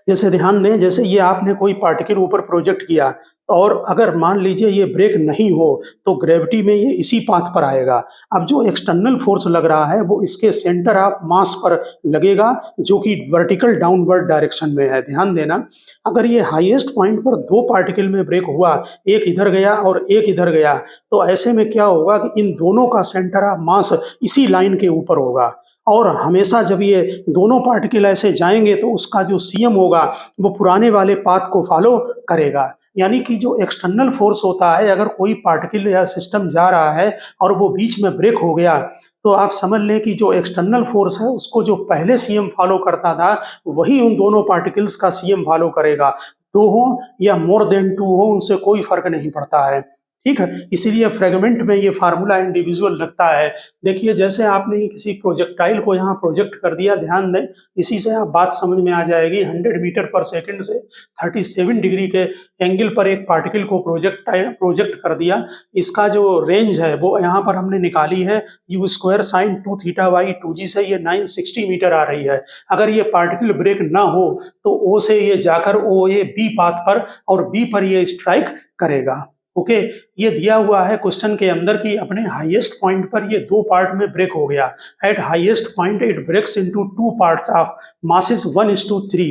जैसे ध्यान दें, जैसे ये आपने कोई पार्टिकल ऊपर प्रोजेक्ट किया और अगर मान लीजिए ये ब्रेक नहीं हो तो ग्रेविटी में ये इसी पाथ पर आएगा। अब जो एक्सटर्नल फोर्स लग रहा है वो इसके सेंटर ऑफ मास पर लगेगा, जो कि वर्टिकल डाउनवर्ड डायरेक्शन में है। ध्यान देना, अगर ये हाईएस्ट पॉइंट पर 2 पार्टिकल में ब्रेक हुआ, एक इधर गया और एक इधर गया, तो ऐसे में क्या होगा कि इन दोनों का सेंटर ऑफ मास इसी लाइन के ऊपर होगा, और हमेशा जब ये दोनों पार्टिकल ऐसे जाएंगे तो उसका जो CM होगा वो पुराने वाले पाथ को फॉलो करेगा। यानी कि जो एक्सटर्नल फोर्स होता है, अगर कोई पार्टिकल या सिस्टम जा रहा है और वो बीच में ब्रेक हो गया, तो आप समझ लें कि जो एक्सटर्नल फोर्स है उसको जो पहले CM फॉलो करता था वही उन दोनों पार्टिकल्स का CM फॉलो करेगा। 2 हो या मोर देन 2 हो, उनसे कोई फर्क नहीं पड़ता है। ठीक है, इसीलिए फ्रेगमेंट में ये फार्मूला इंडिविजुअल लगता है। देखिए, जैसे आपने किसी प्रोजेक्टाइल को यहाँ प्रोजेक्ट कर दिया, ध्यान दें, इसी से आप बात समझ में आ जाएगी। 100 मीटर पर सेकंड से 37 डिग्री के एंगल पर एक पार्टिकल को प्रोजेक्ट कर दिया। इसका जो रेंज है वो यहाँ पर हमने निकाली है, u² sin 2θy 2g से ये 960 मीटर आ रही है। अगर ये पार्टिकल ब्रेक ना हो तो O से ये जाकर OA-B पाथ पर और B पर ये स्ट्राइक करेगा। ओके, ये दिया हुआ है क्वेश्चन के अंदर कि अपने हाईएस्ट पॉइंट पर ये 2 पार्ट में ब्रेक हो गया। At highest point it breaks into 2 parts of masses 1:3।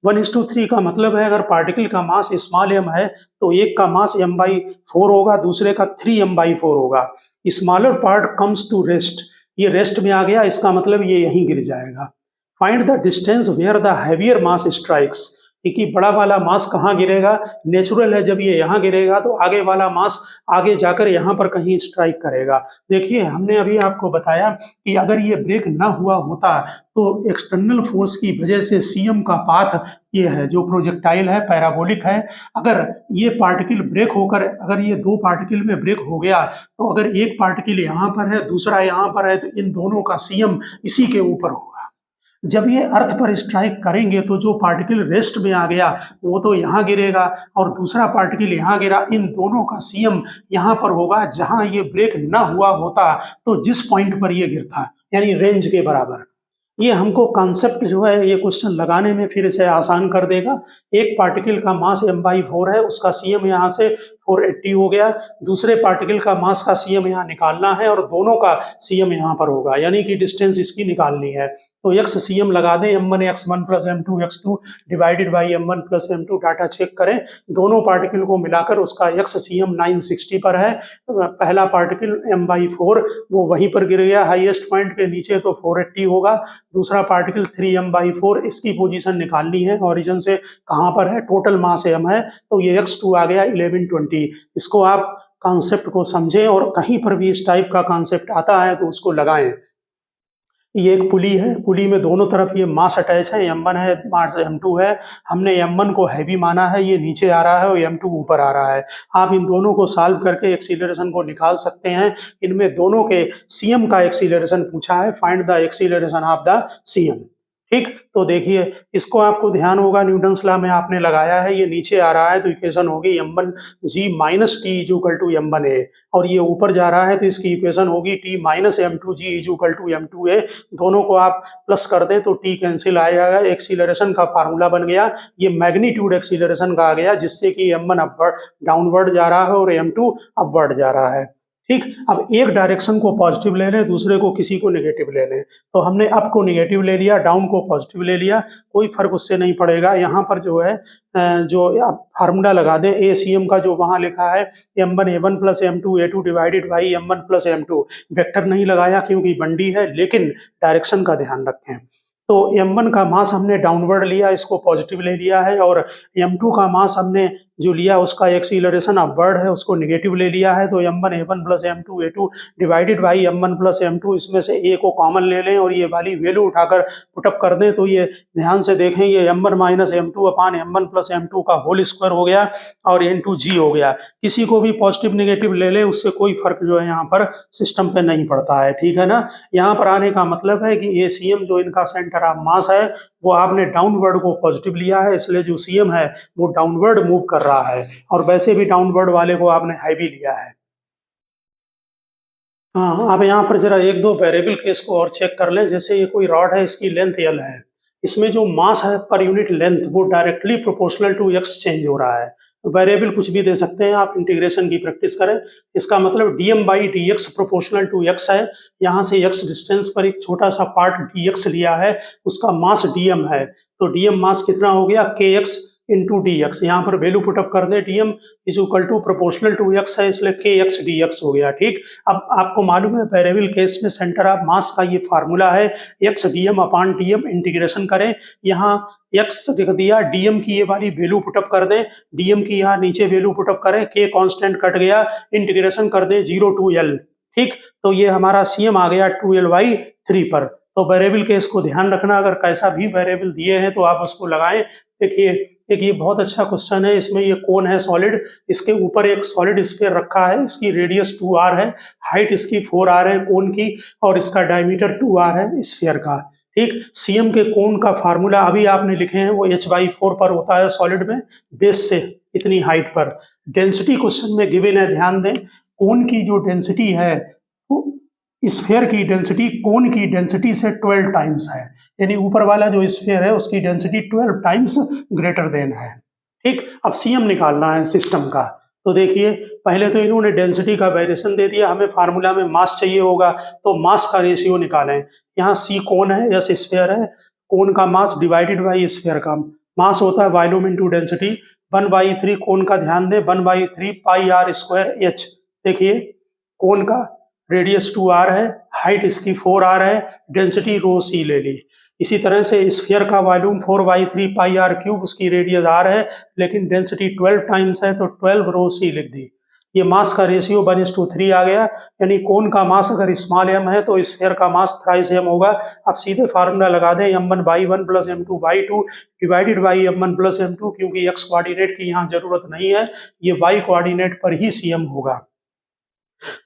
1:3 का मतलब है अगर पार्टिकल का मास स्मॉल m है तो एक का मास m/4 होगा, दूसरे का 3m/4 होगा। Smaller part comes to rest, ये रेस्ट में आ गया, इसका मतलब ये यहीं गिर जाएगा। Find the distance where the heavier mass strikes, कि बड़ा वाला मास कहाँ गिरेगा। नेचुरल है, जब ये यहाँ गिरेगा तो आगे वाला मास आगे जाकर यहाँ पर कहीं स्ट्राइक करेगा। देखिए, हमने अभी आपको बताया कि अगर ये ब्रेक ना हुआ होता तो एक्सटर्नल फोर्स की वजह से CM का पाथ ये है, जो प्रोजेक्टाइल है पैराबोलिक है। अगर ये पार्टिकल ब्रेक होकर, अगर ये 2 पार्टिकल में ब्रेक हो गया तो अगर एक पार्टिकल यहाँ पर है दूसरा यहाँ पर है तो इन दोनों का CM इसी के ऊपर होगा। जब ये अर्थ पर स्ट्राइक करेंगे तो जो पार्टिकल रेस्ट में आ गया वो तो यहाँ गिरेगा और दूसरा पार्टिकल यहाँ गिरा, इन दोनों का CM यहाँ पर होगा जहाँ ये ब्रेक ना हुआ होता तो जिस पॉइंट पर ये गिरता, यानी रेंज के बराबर। ये हमको कॉन्सेप्ट जो है ये क्वेश्चन लगाने में फिर इसे आसान कर देगा। एक पार्टिकल का मास m/4 है, उसका सीएम यहाँ से 480 हो गया। दूसरे पार्टिकल का मास का सीएम यहाँ निकालना है और दोनों का सीएम यहाँ पर होगा, यानी कि डिस्टेंस इसकी निकालनी है। तो x सीएम लगा दें, m1 x1 plus m2 x2 divided by m1 plus m2, data check करें। दोनों पार्टिकल को मिलाकर उसका x सीएम 960 पर है। पहला पार्टिकल m/4 वो वहीं पर गिर गया हाईएस्ट पॉइंट के नीचे, तो 480 होगा। दूसरा पार्टिकल 3m/4, इसकी पोजीशन निकालनी है, ओरिजिन से कहाँ पर है, टोटल मास m है, तो ये x2 आ गया 1120। इसको आप कॉन्सेप्ट को समझें और कहीं पर भी इस टाइप का कॉन्सेप्ट आता है तो उसको लगाएं। ये एक पुली है, पुली में दोनों तरफ ये मास अटैच है, m1 है, मास m2 है। हमने m1 को हैवी माना है, ये नीचे आ रहा है और m2 ऊपर आ रहा है। आप इन दोनों को सॉल्व करके एक्सीलरेशन को निकाल सकते हैं। इनमें दोनों के सीएम का एक्सीलरेशन पूछा है, find the acceleration of the CM. ठीक, तो देखिए इसको आपको ध्यान होगा, न्यूटन्स लॉ में आपने लगाया है, ये नीचे आ रहा है तो इक्वेशन होगी m1g minus T is equal to m1a, और ये ऊपर जा रहा है तो इसकी इक्वेशन होगी t minus m2g is equal to m2a। दोनों को आप प्लस कर दें तो t कैंसिल आ जाएगा, एक्सीलरेशन का फार्मूला बन गया, ये मैग्नीट्यूड एक्सीलरेशन का आ गया, जिससे कि m1 अपवर्ड डाउनवर्ड जा रहा है और m2 अपवर्ड जा रहा है। ठीक, अब एक डायरेक्शन को पॉजिटिव ले लें, दूसरे को किसी को नेगेटिव ले लें। तो हमने अप को नेगेटिव ले लिया, डाउन को पॉजिटिव ले लिया, कोई फर्क उससे नहीं पड़ेगा। यहाँ पर जो है जो आप फार्मूला लगा दें, ए सी एम का जो वहाँ लिखा है m1a1 plus m2a2 divided by m1 plus m2, vector नहीं लगाया क्योंकि बंडी है, लेकिन डायरेक्शन का ध्यान रखें। तो m1 का मास हमने डाउनवर्ड लिया, इसको पॉजिटिव ले लिया है, और m2 का मास हमने जो लिया उसका एक्सीलरेशन अपवर्ड है, उसको नेगेटिव ले लिया है। तो m1a1 plus m2a2 divided by m1 plus m2, इसमें से a को कॉमन ले लें और ये वाली वैल्यू उठाकर पुटअप कर दें, तो ये ध्यान से देखें, ये m1 माइनस m2 अपान m1 प्लस m2 का होल स्क्वायर हो गया और into g हो गया। किसी को भी पॉजिटिव नेगेटिव ले लें, उससे कोई फर्क जो है यहाँ पर सिस्टम पे नहीं पड़ता है। ठीक है ना, यहाँ पर आने का मतलब है कि ACM जो इनका सेंटर ऑफ मास है वो आपने डाउनवर्ड को पॉजिटिव लिया है, इसलिए जो CM है वो डाउनवर्ड मूव कर रहा है, और वैसे भी डाउनवर्ड वाले को आपने हैवी लिया है। हाँ, अब यहाँ पर जरा एक दो वेरिएबल केस को और चेक कर लें। जैसे ये कोई रॉड है, इसकी लेंथ L है, इसमें जो मास है पर यूनिट लेंथ वो directly proportional to x change हो रहा है। वेरिएबल कुछ भी दे सकते हैं आप, इंटीग्रेशन की प्रैक्टिस करें। इसका मतलब dm by dx proportional to x है, यहाँ से x डिस्टेंस पर एक छोटा सा पार्ट dx लिया है, उसका मास dm है, तो dm मास कितना हो गया, kx इंटू डी एक्स। यहाँ पर वैल्यू पुटअप कर दे, D M is equal to proportional to X है, इसलिए के एक्स डी एक्स हो गया। ठीक, अब आपको मालूम है वेरिएबल केस में सेंटर ऑफ मास का ये फार्मूला है, एक्स डी एम अपान डी एम, इंटीग्रेशन करें, यहाँ एक्स लिख दिया, डी एम की ये वाली वैल्यू पुटअप कर दें, डी एम की यहाँ नीचे वैल्यू पुटअप करें, के कांस्टेंट कट गया, इंटीग्रेशन कर दें 0 टू एल। ठीक, तो ये हमारा सी एम आ गया 2l/3 पर। तो वेरिएबल केस को ध्यान रखना, अगर कैसा भी वेरिएबल दिए हैं तो आप उसको लगाएं। देखिए एक ये बहुत अच्छा क्वेश्चन है, इसमें ये कोन है सॉलिड, इसके ऊपर एक सॉलिड स्फीयर रखा है, इसकी रेडियस 2r है, हाइट इसकी 4r है कोन की, और इसका डायमीटर 2r है स्फीयर का। ठीक, सीएम के कोन का फार्मूला अभी आपने लिखे हैं, वो h/4 पर होता है सॉलिड में, बेस से इतनी हाइट पर। डेंसिटी क्वेश्चन में गिवन है, ध्यान दें, कोन की जो डेंसिटी है वो स्फीयर की डेंसिटी कोन की डेंसिटी से 12 टाइम्स है, यानी ऊपर वाला जो स्फीयर है उसकी डेंसिटी 12 टाइम्स ग्रेटर देन है। ठीक, अब सीएम निकालना है सिस्टम का। तो देखिए पहले तो इन्होंने डेंसिटी का वेरिएशन दे दिया, हमें फार्मूला में मास चाहिए होगा, तो मास का रेशियो निकालें। यहाँ सी कोन है, एस स्फीयर है, कोन का मास डिवाइडेड बाई स्फीयर का मास होता है वॉल्यूम इनटू डेंसिटी, 1/3 कोन का ध्यान दें, 1/3 पाई आर स्क्वायर एच। देखिए कोन का रेडियस 2r है, हाइट इसकी 4r है, डेंसिटी रो सी ले ली। इसी तरह से स्फीयर का वॉल्यूम 4/3 पाई आर क्यूब, उसकी रेडियस r है, लेकिन डेंसिटी 12 टाइम्स है, तो 12 रो सी लिख दी। ये मास का रेशियो 1:3 आ गया, यानी कोन का मास अगर स्मॉल m है तो स्फीयर का मास थ्राइस m होगा। अब सीधे फार्मूला लगा दें, m1/1 plus m2/2 divided by m1 plus m2, क्योंकि x कोऑर्डिनेट की यहाँ जरूरत नहीं है, ये y कोऑर्डिनेट पर ही cm होगा।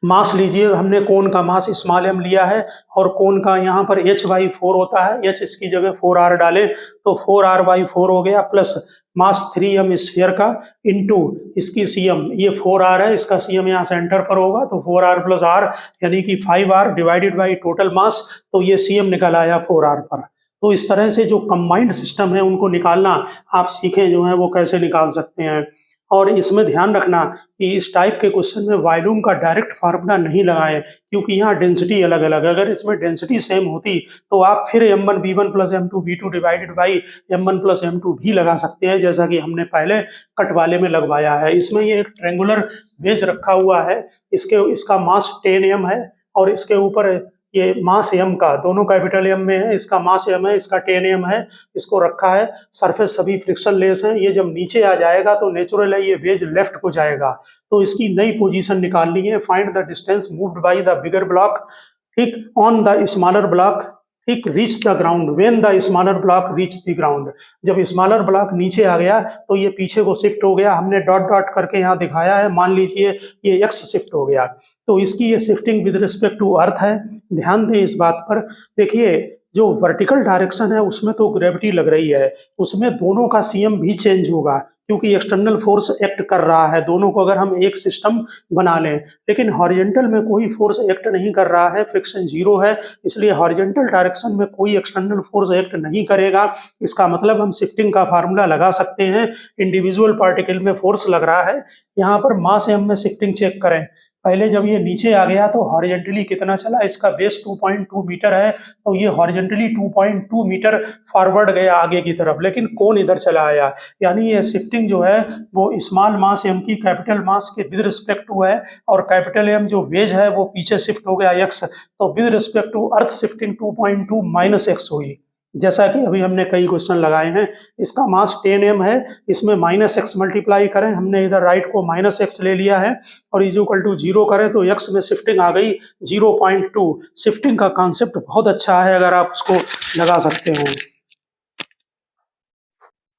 मास लीजिए, हमने कोन का मास स्मॉल m लिया है और कोन का यहाँ पर h/4 होता है, h इसकी जगह 4r डालें तो 4r/4 हो गया, प्लस मास 3m स्फीयर का इंटू इसकी cm, ये 4r है, इसका cm यहाँ सेंटर पर होगा तो 4r प्लस r यानी कि 5r divided by total mass, तो ये cm निकल आया 4r पर। तो इस तरह से जो कंबाइंड सिस्टम है उनको निकालना आप सीखें जो है वो कैसे निकाल सकते हैं। और इसमें ध्यान रखना कि इस टाइप के क्वेश्चन में वॉल्यूम का डायरेक्ट फार्मूला नहीं लगाएं, क्योंकि यहाँ डेंसिटी अलग अलग है। अगर इसमें डेंसिटी सेम होती तो आप फिर m1v1 plus m2v2 divided by m1 plus m2 भी लगा सकते हैं, जैसा कि हमने पहले कट वाले में लगवाया है। इसमें ये एक ट्रेंगुलर वेज रखा हुआ है, इसका मास 10m है और इसके ऊपर ये मास m का दोनों कैपिटल M में है, इसका मास m है, इसका 10m है, इसको रखा है। सरफेस सभी फ्रिक्शन लेस हैं, ये जब नीचे आ जाएगा तो नेचुरल है ये वेज लेफ्ट को जाएगा, तो इसकी नई पोजीशन निकालनी है। Find the distance moved by the bigger block, ठीक, ऑन द स्मॉलर ब्लॉक, ठीक, reach the ground when the smaller block reach the ground. जब स्मॉलर ब्लॉक नीचे आ गया तो ये पीछे को शिफ्ट हो गया, हमने डॉट डॉट करके यहाँ दिखाया है, मान लीजिए ये x शिफ्ट हो गया, तो इसकी ये shifting with respect to earth है। ध्यान दें इस बात पर। देखिए जो वर्टिकल डायरेक्शन है उसमें तो ग्रेविटी लग रही है, उसमें दोनों का cm भी चेंज होगा क्योंकि एक्सटर्नल फोर्स एक्ट कर रहा है, दोनों को अगर हम एक सिस्टम बना लें। लेकिन हॉरिजॉन्टल में कोई फोर्स एक्ट नहीं कर रहा है, फ्रिक्शन जीरो है, इसलिए हॉरिजॉन्टल डायरेक्शन में कोई एक्सटर्नल फोर्स एक्ट नहीं करेगा। इसका मतलब हम शिफ्टिंग का फार्मूला लगा सकते हैं। इंडिविजुअल पार्टिकल में फोर्स लग रहा है, यहाँ पर मास m में शिफ्टिंग चेक करें। पहले जब ये नीचे आ गया तो हॉरिजॉन्टली कितना चला, इसका बेस 2.2 मीटर है, तो ये हॉरिजॉन्टली 2.2 मीटर फॉरवर्ड गया आगे की तरफ, लेकिन कौन इधर चला आया, यानी ये शिफ्टिंग जो है वो स्मॉल मास m की कैपिटल मास के विद रिस्पेक्ट टू है, और कैपिटल M जो वेज है वो पीछे शिफ्ट हो गया x, तो with respect to earth shifting 2.2 minus x हुई, जैसा कि अभी हमने कई क्वेश्चन लगाए हैं। इसका मास 10m है, इसमें माइनस x मल्टीप्लाई करें, हमने इधर राइट को माइनस x ले लिया है और इज इक्वल टू 0 करें तो x में शिफ्टिंग आ गई 0.2। शिफ्टिंग का कॉन्सेप्ट बहुत अच्छा है, अगर आप उसको लगा सकते हो।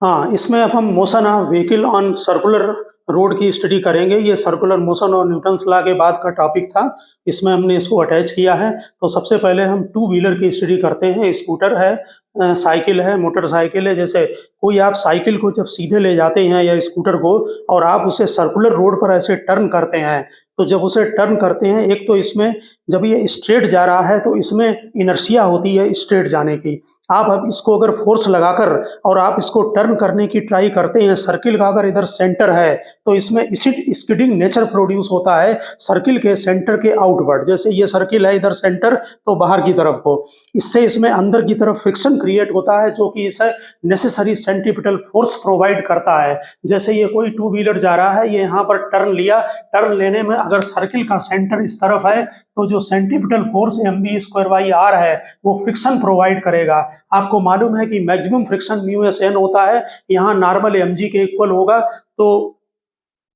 हाँ, इसमें अब हम motion of vehicle on circular road की स्टडी करेंगे। ये सर्कुलर मोशन और न्यूटन्स लॉ के बाद का टॉपिक था, इसमें हमने इसको अटैच किया है। तो सबसे पहले हम टू व्हीलर की स्टडी करते हैं। स्कूटर है, साइकिल है, मोटरसाइकिल है। जैसे कोई आप साइकिल को जब सीधे ले जाते हैं या स्कूटर को और आप उसे सर्कुलर रोड पर ऐसे टर्न करते हैं, तो जब उसे टर्न करते हैं, एक तो इसमें जब ये स्ट्रेट जा रहा है तो इसमें इनर्शिया होती है स्ट्रेट जाने की। आप अब इसको अगर फोर्स लगाकर और आप इसको टर्न करने की ट्राई करते हैं, सर्किल का अगर इधर सेंटर है तो इसमें स्किडिंग नेचर प्रोड्यूस होता है सर्किल के सेंटर के आउटवर्ड। जैसे ये सर्किल है, इधर सेंटर तो बाहर की तरफ को, इससे इसमें अंदर की तरफ फ्रिक्शन क्रिएट होता है जो कि इसे नेसेसरी सेंट्रीपिटल फोर्स प्रोवाइड करता है। जैसे ये कोई टू व्हीलर जा रहा है, ये यहाँ पर टर्न लिया, टर्न लेने में अगर सर्किल का सेंटर इस तरफ है तो जो सेंट्रीपिटल फोर्स mv²/r है वो फ्रिक्शन प्रोवाइड करेगा। आपको मालूम है कि मैक्सिमम फ्रिक्शन μsn होता है, यहाँ नॉर्मल mg के इक्वल होगा, तो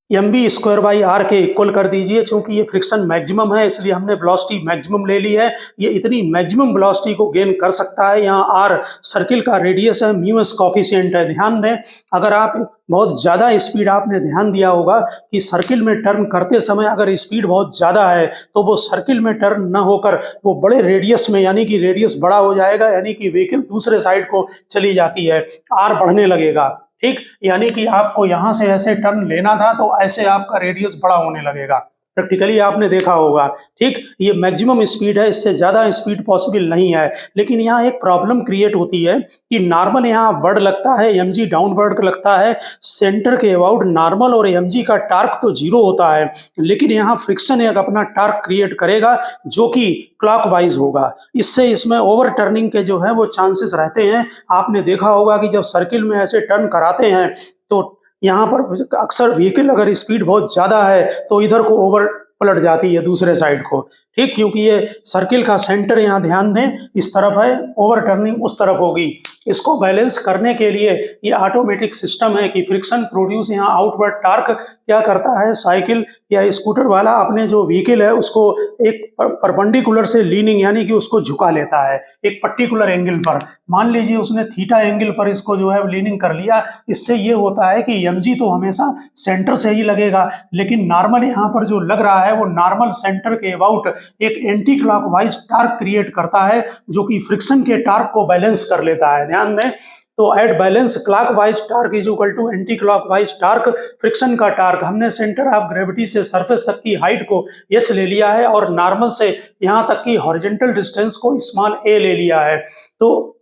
mv²/r के इक्वल कर दीजिए। चूंकि ये फ्रिक्शन मैक्सिमम है इसलिए हमने वेलोसिटी मैक्सिमम ले ली है। ये इतनी मैक्सिमम वेलोसिटी को गेन कर सकता है। यहाँ r सर्किल का रेडियस है, μs कॉफिशिएंट है। ध्यान दें, अगर आप बहुत ज़्यादा स्पीड, आपने ध्यान दिया होगा कि सर्किल में टर्न करते समय अगर स्पीड बहुत ज़्यादा है तो वो सर्किल में टर्न न होकर वो बड़े रेडियस में, यानी कि रेडियस बड़ा हो जाएगा, यानी कि व्हीकल दूसरे साइड को चली जाती है, आर बढ़ने लगेगा। ठीक, यानी कि आपको यहाँ से ऐसे टर्न लेना था तो ऐसे आपका रेडियस बड़ा होने लगेगा। प्रैक्टिकली आपने देखा होगा। ठीक, ये मैक्सिमम स्पीड है, इससे ज़्यादा स्पीड पॉसिबल नहीं है। लेकिन यहाँ एक प्रॉब्लम क्रिएट होती है कि नॉर्मल यहाँ वर्ड लगता है, mg डाउनवर्ड लगता है, सेंटर के अबाउट नॉर्मल और mg का टार्क तो जीरो होता है, लेकिन यहाँ फ्रिक्शन एक अपना टार्क क्रिएट करेगा जो कि क्लॉकवाइज होगा। इससे इसमें ओवर टर्निंग के जो है वो चांसेस रहते हैं। आपने देखा होगा कि जब सर्किल में ऐसे टर्न कराते हैं तो यहाँ पर अक्सर व्हीकल अगर स्पीड बहुत ज़्यादा है तो इधर को ओवर पलट जाती है दूसरे साइड को। ठीक, क्योंकि ये सर्किल का सेंटर यहाँ ध्यान दें इस तरफ है, ओवर टर्निंग उस तरफ होगी। इसको बैलेंस करने के लिए ये ऑटोमेटिक सिस्टम है कि फ्रिक्शन प्रोड्यूस यहाँ आउटवर्ड टार्क क्या करता है, साइकिल या स्कूटर वाला अपने जो व्हीकल है उसको एक परपेंडिकुलर से लीनिंग यानी कि उसको झुका लेता है एक पर्टिकुलर एंगल पर। मान लीजिए उसने थीटा एंगल पर इसको जो है लीनिंग कर लिया। इससे ये होता है कि mg तो हमेशा सेंटर से ही लगेगा, लेकिन नॉर्मल यहाँ पर जो लग रहा है वो नॉर्मल सेंटर के अबाउट एक एंटी क्लॉकवाइज टार्क क्रिएट करता है जो कि फ्रिक्शन के टार्क को बैलेंस कर लेता है। ध्यान दें, तो at balance clockwise torque is equal to anti clockwise torque. Friction का टार्क हमने सेंटर ऑफ ग्रेविटी से सरफेस तक की हाइट को h ले लिया है और नॉर्मल से यहाँ तक की हॉरिजॉन्टल डिस्टेंस को स्मॉल a ले लिया है। तो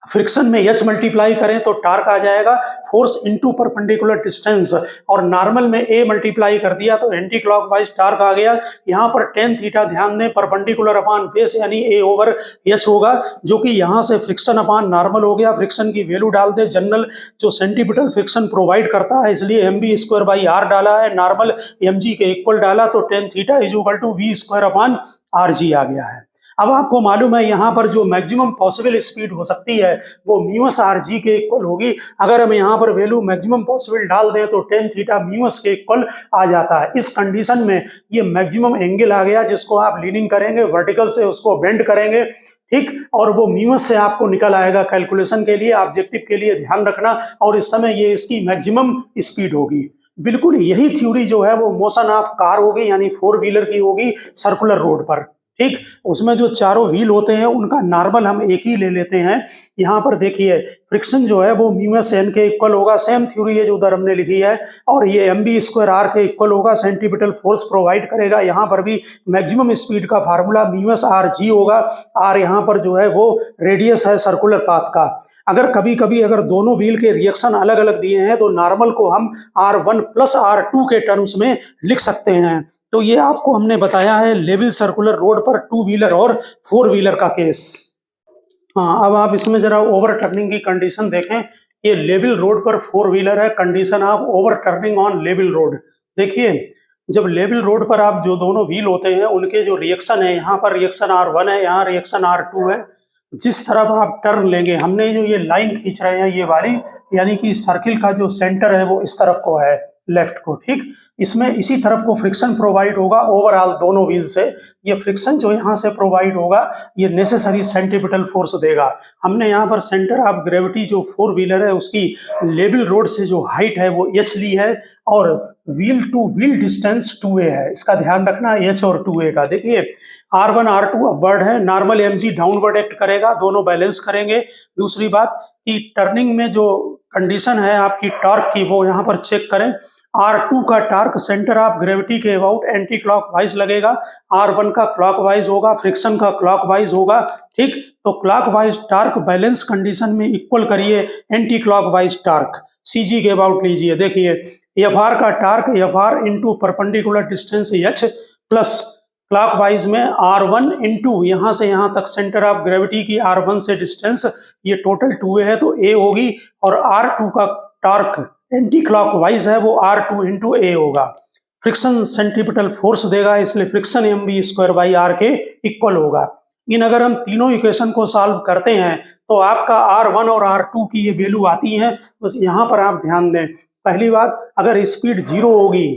फ्रिक्शन में h मल्टीप्लाई करें तो टार्क आ जाएगा फोर्स इनटू परपेंडिकुलर डिस्टेंस, और नॉर्मल में a मल्टीप्लाई कर दिया तो एंटी क्लॉकवाइज टार्क आ गया। यहाँ पर tan थीटा ध्यान दें परपेंडिकुलर अपॉन बेस यानी a ओवर h होगा, जो कि यहाँ से फ्रिक्शन अपॉन नॉर्मल हो गया। फ्रिक्शन की वैल्यू डाल दे, जनरल जो सेंटीमीटर फ्रिक्शन प्रोवाइड करता है इसलिए mv स्क्वायर बाई r डाला है, नॉर्मल mg के इक्वल डाला तो tan theta is equal to v square upon rg आ गया है। अब आपको मालूम है यहाँ पर जो मैक्सिमम पॉसिबल स्पीड हो सकती है वो म्यूएस आरजी के इक्वल होगी। अगर हम यहाँ पर वैल्यू मैक्सिमम पॉसिबल डाल दें तो tan थीटा म्यूएस के इक्वल आ जाता है। इस कंडीशन में ये मैक्सिमम एंगल आ गया जिसको आप लीनिंग करेंगे वर्टिकल से उसको बेंड करेंगे, ठीक, और वो म्यूएस से आपको निकल आएगा। कैलकुलेशन के लिए ऑब्जेक्टिव के लिए ध्यान रखना, और इस समय ये इसकी मैक्सिमम स्पीड होगी। बिल्कुल यही थ्योरी जो है वो मोशन ऑफ कार होगी यानी 4 व्हीलर की होगी सर्कुलर रोड पर, ठीक। उसमें जो चारों व्हील होते हैं उनका नॉर्मल हम एक ही ले लेते हैं। यहाँ पर देखिए फ्रिक्शन जो है वो म्यूएस एन के इक्वल होगा, सेम थ्योरी है जो उधर हमने लिखी है, और ये mb स्क्वायर आर के इक्वल होगा, सेंटीमीटर फोर्स प्रोवाइड करेगा। यहाँ पर भी मैक्सिमम स्पीड का फार्मूला म्यूएस आर जी होगा। आर यहाँ पर जो है वो रेडियस है सर्कुलर पाथ का। अगर कभी कभी अगर दोनों व्हील के रिएक्शन अलग अलग दिए हैं तो नॉर्मल को हम R1 प्लस R2 के टर्म्स में लिख सकते हैं। तो ये आपको हमने बताया है लेवल सर्कुलर रोड पर 2 व्हीलर और 4 व्हीलर का केस। हाँ, अब आप इसमें जरा ओवर टर्निंग की कंडीशन देखें। ये लेवल रोड पर 4 व्हीलर है, condition of over turning on level road. देखिए जब लेवल रोड पर आप जो दोनों व्हील होते हैं उनके जो रिएक्शन है, यहाँ पर रिएक्शन R1 है, यहाँ रिएक्शन R2 है। जिस तरफ आप टर्न लेंगे, हमने जो ये लाइन खींच रहे हैं ये वाली, यानी कि सर्किल का जो सेंटर है वो इस तरफ को है, लेफ्ट को, ठीक। इसमें इसी तरफ को फ्रिक्शन प्रोवाइड होगा ओवरऑल दोनों व्हील से। ये फ्रिक्शन जो यहाँ से प्रोवाइड होगा ये नेसेसरी सेंट्रीपिटल फोर्स देगा। हमने यहाँ पर सेंटर ऑफ ग्रेविटी जो 4 व्हीलर है उसकी लेवल रोड से जो हाइट है वो h ली है, और wheel two wheel distance 2a है। इसका ध्यान रखना h और 2a का। देखिए R1 R2 अपवर्ड है, नॉर्मल mg डाउनवर्ड एक्ट करेगा, दोनों बैलेंस करेंगे। दूसरी बात कि टर्निंग में जो कंडीशन है आपकी टॉर्क की वो यहाँ पर चेक करें। R2 का टार्क सेंटर ऑफ ग्रेविटी के अबाउट एंटी क्लॉकवाइज लगेगा, R1 का क्लॉकवाइज होगा, फ्रिक्शन का क्लॉकवाइज होगा, ठीक। तो क्लॉकवाइज टार्क बैलेंस कंडीशन में इक्वल करिए एंटी क्लॉकवाइज टार्क, CG के अबाउट लीजिए। देखिए FR का torque FR into perpendicular distance h plus clockwise में R1 इंटू यहाँ से यहाँ तक सेंटर ऑफ ग्रेविटी की R1 से डिस्टेंस, ये टोटल 2a है तो a होगी, और R2 का टार्क एंटी क्लॉकवाइज है वो R2 इंटू a होगा। फ्रिक्शन सेंट्रीपिटल फोर्स देगा इसलिए friction mv square by r के इक्वल होगा। इन अगर हम तीनों इक्वेशन को सॉल्व करते हैं तो आपका R1 और R2 की ये वैल्यू आती है। बस यहाँ पर आप ध्यान दें, पहली बात अगर स्पीड 0 होगी,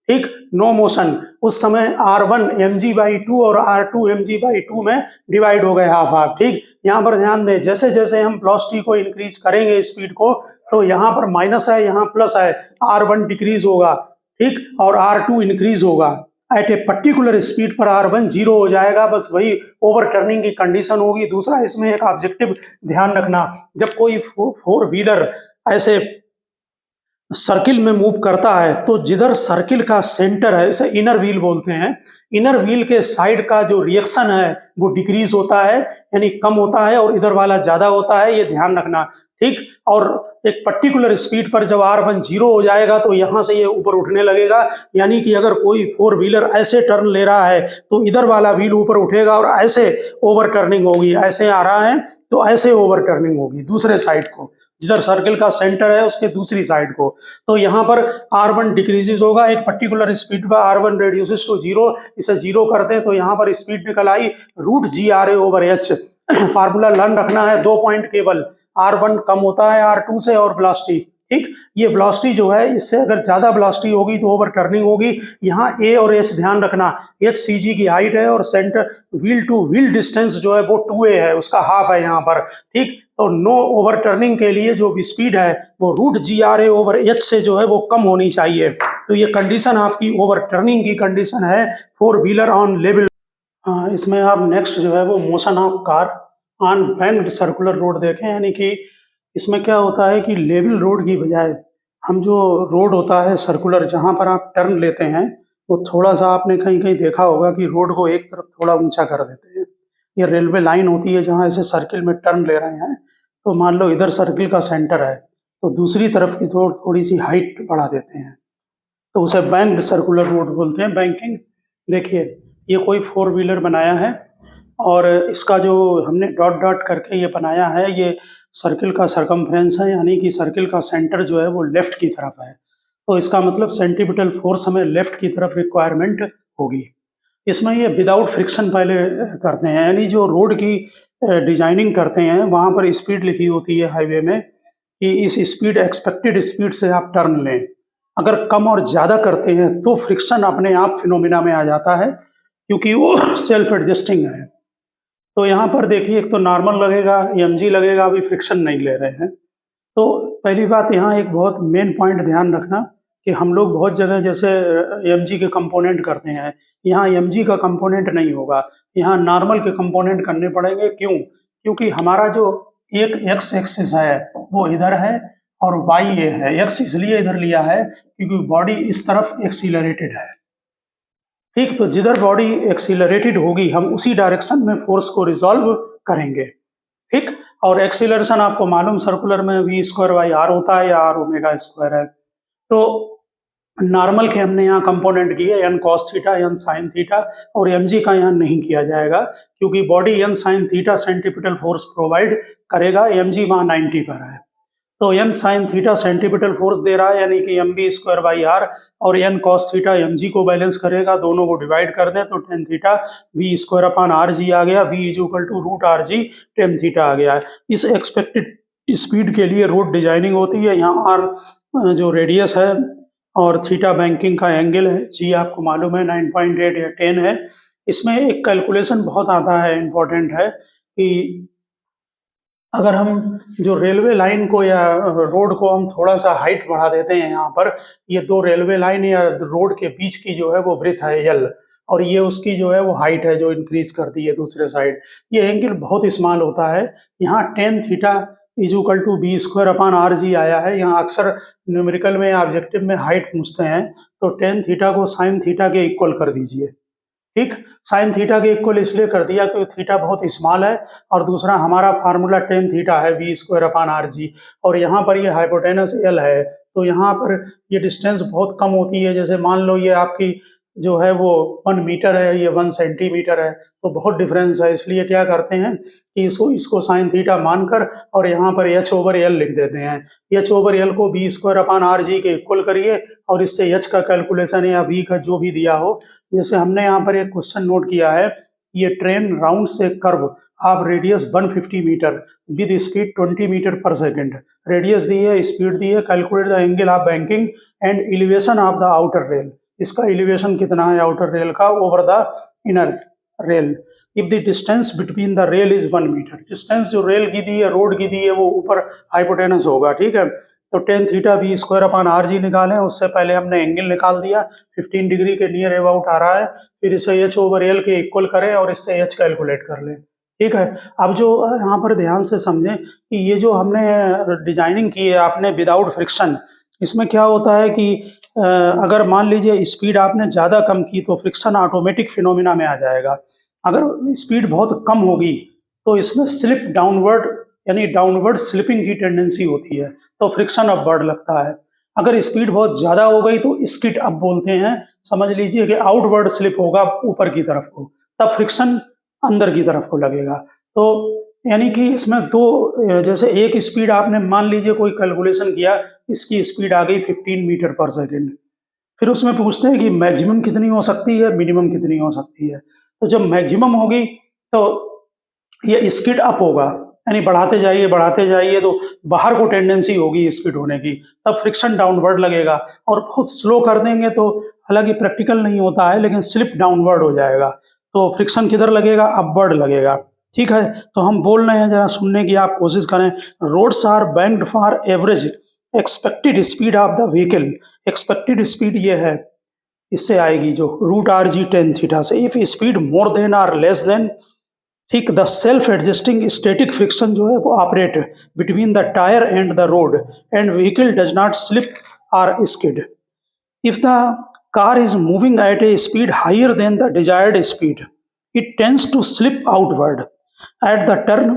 ठीक, नो मोशन, उस समय R1 mg/2 और R2 mg/2 में डिवाइड हो गए हाफ हाफ, ठीक। यहाँ पर ध्यान दें जैसे जैसे हम वेलोसिटी को इंक्रीज करेंगे स्पीड को, तो यहाँ पर माइनस है यहाँ प्लस है, R1 डिक्रीज होगा, ठीक, और R2 इंक्रीज होगा। एट ए पर्टिकुलर स्पीड पर R1 0 हो जाएगा, बस वही ओवर टर्निंग की कंडीशन होगी। दूसरा इसमें एक ऑब्जेक्टिव ध्यान रखना, जब कोई 4 व्हीलर ऐसे सर्किल में मूव करता है तो जिधर सर्किल का सेंटर है, इसे इनर व्हील बोलते हैं, इनर व्हील के साइड का जो रिएक्शन है वो डिक्रीज होता है यानी कम होता है, और इधर वाला ज्यादा होता है, ये ध्यान रखना, ठीक। और एक पर्टिकुलर स्पीड पर जब R1 0 हो जाएगा तो यहाँ से ये ऊपर उठने लगेगा, यानी कि अगर कोई 4 व्हीलर ऐसे टर्न ले रहा है तो इधर वाला व्हील ऊपर उठेगा और ऐसे ओवर टर्निंग होगी, ऐसे आ रहा है तो ऐसे ओवर टर्निंग होगी दूसरे साइड को। जिधर सर्किल का सेंटर है उसके दूसरी साइड को। तो यहाँ पर R1 डिक्रीजेज होगा, एक पर्टिकुलर स्पीड पर R1 रेड्यूसेस टू 0, इसे 0 कर दें तो यहाँ पर स्पीड निकल आई √GRA/H। फार्मूला लर्न रखना है, 2 पॉइंट केवल, R1 कम होता है R2 से और वेलोसिटी, ठीक। ये वेलोसिटी जो है इससे अगर ज्यादा वेलोसिटी होगी तो ओवर टर्निंग होगी। यहाँ A और H ध्यान रखना, H CG की हाइट है और centre wheel two wheel distance जो है वो 2A है, उसका हाफ है यहाँ पर, ठीक। तो नो ओवर टर्निंग के लिए जो स्पीड है वो √GRA/H से जो है वो कम होनी चाहिए। तो ये कंडीशन आपकी ओवर टर्निंग की कंडीशन है 4 व्हीलर ऑन लेवल। इसमें आप नेक्स्ट जो है वो motion of car on banked circular road देखें, यानी कि इसमें क्या होता है कि लेवल रोड की बजाय हम जो रोड होता है सर्कुलर जहाँ पर आप टर्न लेते हैं वो थोड़ा सा आपने कहीं कहीं देखा होगा कि रोड को एक तरफ थोड़ा ऊंचा कर देते हैं। ये रेलवे लाइन होती है जहाँ ऐसे सर्किल में टर्न ले रहे हैं, तो मान लो इधर सर्किल का सेंटर है तो दूसरी तरफ की थोड़ी सी हाइट बढ़ा देते हैं, तो उसे बैंक्ड सर्कुलर रोड बोलते हैं, बैंकिंग। देखिए ये कोई 4 व्हीलर बनाया है और इसका जो हमने डॉट डॉट करके ये बनाया है ये सर्किल का सरकमफ्रेंस है, यानी कि सर्किल का सेंटर जो है वो लेफ्ट की तरफ है। तो इसका मतलब सेंट्रीपिटल फोर्स हमें लेफ्ट की तरफ रिक्वायरमेंट होगी। इसमें ये विदाउट फ्रिक्शन पहले करते हैं, यानी जो रोड की डिजाइनिंग करते हैं वहाँ पर स्पीड लिखी होती है हाईवे में कि इस स्पीड एक्सपेक्टेड स्पीड से आप टर्न लें। अगर कम और ज़्यादा करते हैं तो फ्रिक्शन अपने आप फिनोमिना में आ जाता है क्योंकि वो सेल्फ एडजस्टिंग है। तो यहाँ पर देखिए एक तो नॉर्मल लगेगा, mg लगेगा, अभी फ्रिक्शन नहीं ले रहे हैं। तो पहली बात यहाँ एक बहुत मेन पॉइंट ध्यान रखना कि हम लोग बहुत जगह जैसे mg के कंपोनेंट करते हैं, यहाँ mg का कंपोनेंट नहीं होगा, यहाँ नॉर्मल के कंपोनेंट करने पड़ेंगे। क्यों? क्योंकि हमारा जो एक x एक्सिस है वो इधर है और y ये है। x इसलिए इधर लिया है क्योंकि बॉडी इस तरफ एक्सीलरेटेड है, ठीक। तो जिधर बॉडी एक्सीलरेटेड होगी हम उसी डायरेक्शन में फोर्स को रिजॉल्व करेंगे, ठीक। और एक्सीलरेशन आपको मालूम सर्कुलर में v²/r होता है या r⍵² है। तो नॉर्मल के हमने यहाँ कंपोनेंट किए n cos theta, n sin theta, और mg का यहाँ नहीं किया जाएगा क्योंकि body n sin theta centripetal force provide करेगा, mg वहाँ 90 पर है। तो n sin theta centripetal force दे रहा है यानी कि mv²/r और n cos थीटा mg को बैलेंस करेगा, दोनों को डिवाइड कर दें तो tan थीटा v²/rg आ गया, v √rg tan थीटा आ गया। इस एक्सपेक्टेड स्पीड के लिए रोड डिजाइनिंग होती है। यहाँ r जो रेडियस है और थीटा बैंकिंग का एंगल है, g आपको मालूम है 9.8 या 10 है। इसमें एक कैलकुलेशन बहुत आता है, इम्पोर्टेंट है कि अगर हम जो रेलवे लाइन को या रोड को हम थोड़ा सा हाइट बढ़ा देते हैं, यहाँ पर ये 2 रेलवे लाइन या रोड के बीच की जो है वो ब्रेथ है L और ये उसकी जो है वो हाइट है जो इंक्रीज कर दी है दूसरे साइड, ये एंगल बहुत स्मॉल होता है। यहाँ tan थीटा = v²/rg आया है। यहाँ अक्सर न्यूमेरिकल में ऑब्जेक्टिव में हाइट पूछते हैं तो tan थीटा को sin थीटा के इक्वल कर दीजिए, ठीक। sin थीटा के इक्वल इसलिए कर दिया क्योंकि थीटा बहुत स्मॉल है और दूसरा हमारा फार्मूला tan थीटा है v²/rg और यहाँ पर ये हाइपोटेनस L है, तो यहाँ पर ये डिस्टेंस बहुत कम होती है। जैसे मान लो ये आपकी जो है वो 1 मीटर है, ये 1 सेंटीमीटर है, तो बहुत डिफरेंस है। इसलिए क्या करते हैं कि इसको sin थीटा मानकर और यहाँ पर h/L लिख देते हैं। h/L को v²/rg के इक्वल करिए और इससे h का कैलकुलेशन या v का जो भी दिया हो। जैसे हमने यहाँ पर एक क्वेश्चन नोट किया है, ये ट्रेन राउंड से curve of radius 150 metre with speed 20 metre per second, radius दी है, स्पीड दी है, calculate the angle of banking and elevation of the outer rail. इसका एलिवेशन कितना है आउटर रेल का over the inner rail. If the distance between the rail is 1 metre, distance जो rail की दी है, रोड की दी है, वो ऊपर हाइपोटेनस होगा, ठीक है। तो tan थीटा v²/rg निकालें, उससे पहले हमने एंगल निकाल दिया, 15 डिग्री के नियर अबाउट आ रहा है। फिर इसे h/L के इक्वल करें और इससे h कैलकुलेट कर लें, ठीक है। अब जो यहाँ पर ध्यान से समझें कि ये जो हमने डिजाइनिंग की है आपने विदाउट फ्रिक्शन, इसमें क्या होता है कि अगर मान लीजिए स्पीड आपने ज़्यादा कम की तो फ्रिक्शन ऑटोमेटिक फिनोमिना में आ जाएगा। अगर स्पीड बहुत कम होगी तो इसमें स्लिप डाउनवर्ड यानी डाउनवर्ड स्लिपिंग की टेंडेंसी होती है, तो फ्रिक्शन अपवर्ड लगता है। अगर स्पीड बहुत ज़्यादा हो गई तो स्किड अप बोलते हैं, समझ लीजिए कि आउटवर्ड स्लिप होगा ऊपर की तरफ को, तब फ्रिक्शन अंदर की तरफ को लगेगा। तो यानी कि इसमें दो जैसे एक स्पीड आपने मान लीजिए कोई कैलकुलेशन किया, इसकी स्पीड आ गई 15 मीटर पर सेकंड। फिर उसमें पूछते हैं कि मैक्सिमम कितनी हो सकती है, मिनिमम कितनी हो सकती है। तो जब मैक्सिमम होगी तो ये स्पीड अप होगा, यानी बढ़ाते जाइए तो बाहर को टेंडेंसी होगी स्पीड होने की, तब फ्रिक्शन डाउनवर्ड लगेगा। और बहुत स्लो कर देंगे तो हालांकि प्रैक्टिकल नहीं होता है लेकिन स्लिप डाउनवर्ड हो जाएगा, तो फ्रिक्शन किधर लगेगा, अपवर्ड लगेगा। ठीक है, तो हम बोल रहे हैं, जरा सुनने की आप कोशिश करें। Roads are banked for average expected speed of the vehicle. Expected speed ये है, इससे आएगी जो root R g tan theta से। If speed more than or less than, ठीक, the self adjusting static friction जो है वो operate between the tyre and the road and vehicle does not slip or skid. If the car is moving at a speed higher than the desired speed, it tends to slip outward. At the turn,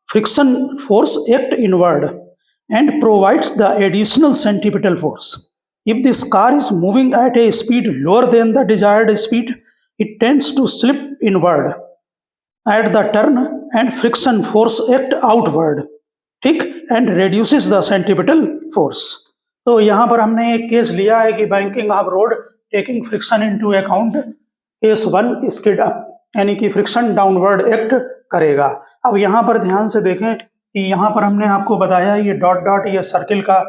friction force acts inward and provides the additional centripetal force. If this car is moving at a speed lower than the desired speed, it tends to slip inward at the turn and friction force act outward, ठीक, and reduces the centripetal force। तो यहाँ पर हमने एक case लिया है कि banking of road taking friction into account, case 1 skid up, यानी कि फ्रिक्शन डाउनवर्ड एक्ट करेगा। अब यहाँ पर ध्यान से देखें कि यहाँ पर हमने आपको बताया ये डॉट डॉट ये सर्किल का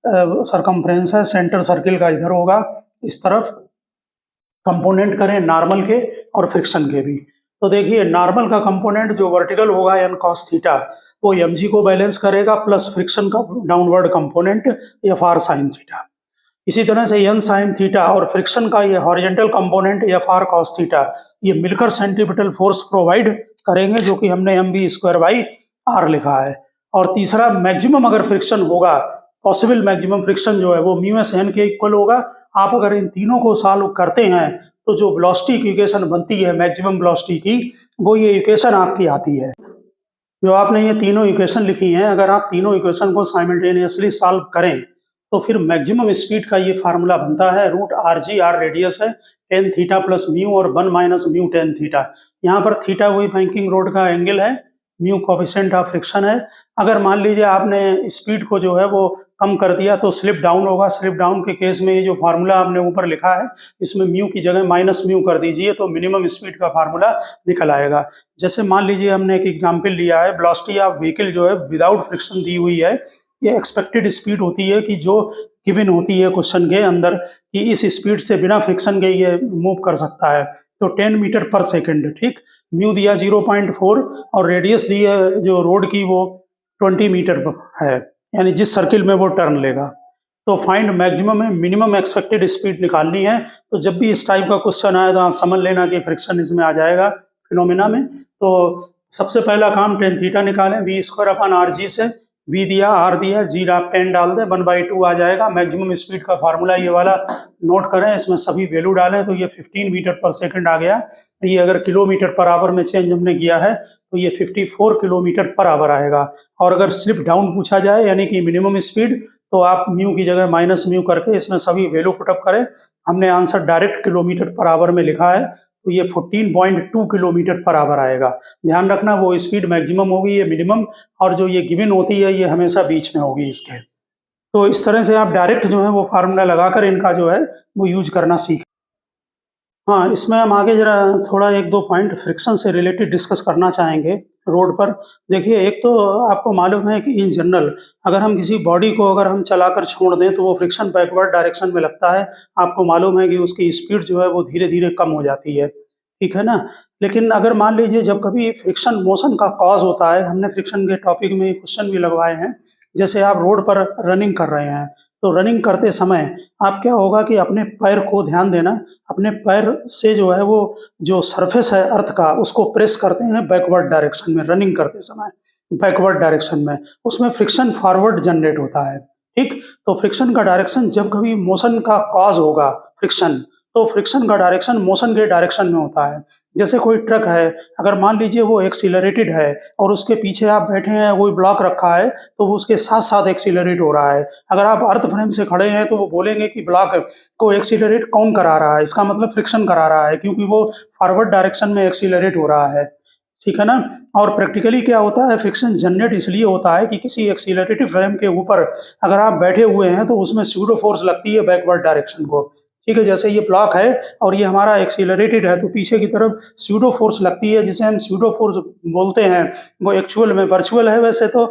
सरकमफ्रेंस है, सेंटर सर्किल का इधर होगा, इस तरफ कंपोनेंट करें नॉर्मल के और फ्रिक्शन के भी। तो देखिए नॉर्मल का कंपोनेंट जो वर्टिकल होगा एन कॉस थीटा, वो एम जी को बैलेंस करेगा, प्लस फ्रिक्शन का downward component F R sine theta. इसी तरह से एन साइन थीटा और फ्रिक्शन का ये horizontal component F R cos theta, ये मिलकर सेंट्रीपिटल फोर्स प्रोवाइड करेंगे, जो कि हमने M B square by R लिखा है। और तीसरा, मैक्सिमम अगर फ्रिक्शन होगा, पॉसिबल मैक्सिमम फ्रिक्शन जो है वो म्यू एस एन के इक्वल होगा। आप अगर इन तीनों को सॉल्व करते हैं तो जो वेलोसिटी की इक्वेशन बनती है मैक्सिमम वेलोसिटी की, वो ये इक्वेशन आपकी आती है। जो आपने ये तीनों इक्वेशन लिखी हैं, अगर आप तीनों इक्वेशन को साइमल्टेनियसली सॉल्व करें तो फिर मैक्सिमम स्पीड का ये फार्मूला बनता है, root R G, R radius है, टेन थीटा प्लस म्यू और 1 माइनस म्यू टेन थीटा। यहाँ पर थीटा वही बैंकिंग रोड का एंगल है, म्यू कोफिशिएंट ऑफ फ्रिक्शन है। अगर मान लीजिए आपने स्पीड को जो है वो कम कर दिया तो स्लिप डाउन होगा। स्लिप डाउन के केस में ये जो फार्मूला आपने ऊपर लिखा है, इसमें म्यू की जगह माइनस म्यू कर दीजिए तो मिनिमम स्पीड का फार्मूला निकल आएगा। जैसे मान लीजिए हमने एक एग्जाम्पल लिया है, वेलोसिटी ऑफ व्हीकल जो है विदाउट फ्रिक्शन दी हुई है, ये एक्सपेक्टेड स्पीड होती है कि जो गिवन होती है क्वेश्चन के अंदर कि इस स्पीड से बिना फ्रिक्शन के ये मूव कर सकता है, तो 10 मीटर पर सेकंड, ठीक। म्यू दिया 0.4 और रेडियस दी है जो रोड की वो 20 मीटर है, यानी जिस सर्किल में वो टर्न लेगा। तो फाइंड मैक्सिमम है, मिनिमम एक्सपेक्टेड स्पीड निकालनी है। तो जब भी इस टाइप का क्वेश्चन आए तो आप समझ लेना कि फ्रिक्शन इसमें आ जाएगा फिनोमिना में। तो सबसे पहला काम टेन थीटा निकालें, V square upon R G से, वी दिया, आर दिया, जी आप 10 डाल दें, 1/2 आ जाएगा। मैक्सिमम स्पीड का फार्मूला ये वाला नोट करें, इसमें सभी वैल्यू डालें तो ये 15 मीटर पर सेकंड आ गया। ये अगर किलोमीटर पर आवर में चेंज हमने किया है तो ये 54 किलोमीटर पर आवर आएगा। और अगर स्लिप डाउन पूछा जाए यानी कि मिनिमम स्पीड, तो आप म्यू की जगह माइनस म्यू करके इसमें सभी वैल्यू पुटअप करें। हमने answer direct kilometre per hour में लिखा है तो ये 14.2 किलोमीटर पर आवर आएगा। ध्यान रखना वो स्पीड मैक्सिमम होगी, ये मिनिमम, और जो ये गिवन होती है ये हमेशा बीच में होगी इसके। तो इस तरह से आप डायरेक्ट जो है वो फार्मूला लगाकर इनका जो है वो यूज करना सीखें। हाँ, इसमें हम आगे जरा थोड़ा 1-2 पॉइंट फ्रिक्शन से रिलेटेड डिस्कस करना चाहेंगे रोड पर। देखिए, एक तो आपको मालूम है कि इन जनरल अगर हम किसी बॉडी को अगर हम चलाकर छोड़ दें तो वो फ्रिक्शन बैकवर्ड डायरेक्शन में लगता है। आपको मालूम है कि उसकी स्पीड जो है वो धीरे-धीरे कम हो जाती है, ठीक है ना? लेकिन अगर मान लीजिए जब कभी फ्रिक्शन मोशन का कॉज़ होता है, हमने फ्रिक्शन के टॉपिक में क्वेश्चन भी लगवाए हैं। जैसे आप रोड पर रनिंग कर रहे हैं, तो रनिंग करते समय आप क्या होगा कि अपने पैर को ध्यान देना, अपने पैर से जो है वो जो सरफेस है अर्थ का उसको प्रेस करते हैं बैकवर्ड डायरेक्शन में रनिंग करते समय, बैकवर्ड डायरेक्शन में, उसमें फ्रिक्शन फॉरवर्ड जनरेट होता है, ठीक। तो फ्रिक्शन का डायरेक्शन जब कभी मोशन का कॉज होगा फ्रिक्शन, तो फ्रिक्शन का डायरेक्शन मोशन के डायरेक्शन में होता है। जैसे कोई ट्रक है, अगर मान लीजिए वो एक्सीलरेटेड है और उसके पीछे आप बैठे हैं, कोई ब्लॉक रखा है तो वो उसके साथ साथ एक्सीलरेट हो रहा है। अगर आप अर्थ फ्रेम से खड़े हैं तो वो बोलेंगे कि ब्लॉक को एक्सीलरेट कौन करा रहा है, इसका मतलब फ्रिक्शन करा रहा है, क्योंकि वो फॉरवर्ड डायरेक्शन में एक्सीलरेट हो रहा है। ठीक है ना? और प्रैक्टिकली क्या होता है, फ्रिक्शन जनरेट इसलिए होता है कि किसी एक्सीलरेटेड फ्रेम के ऊपर अगर आप बैठे हुए हैं तो उसमें स्यूडो फोर्स लगती है बैकवर्ड डायरेक्शन को। ठीक है, जैसे ये ब्लॉक है और ये हमारा एक्सीलरेटेड है तो पीछे की तरफ स्यूडो फोर्स लगती है जिसे हम स्यूडो फोर्स बोलते हैं। वो एक्चुअल में वर्चुअल है वैसे तो,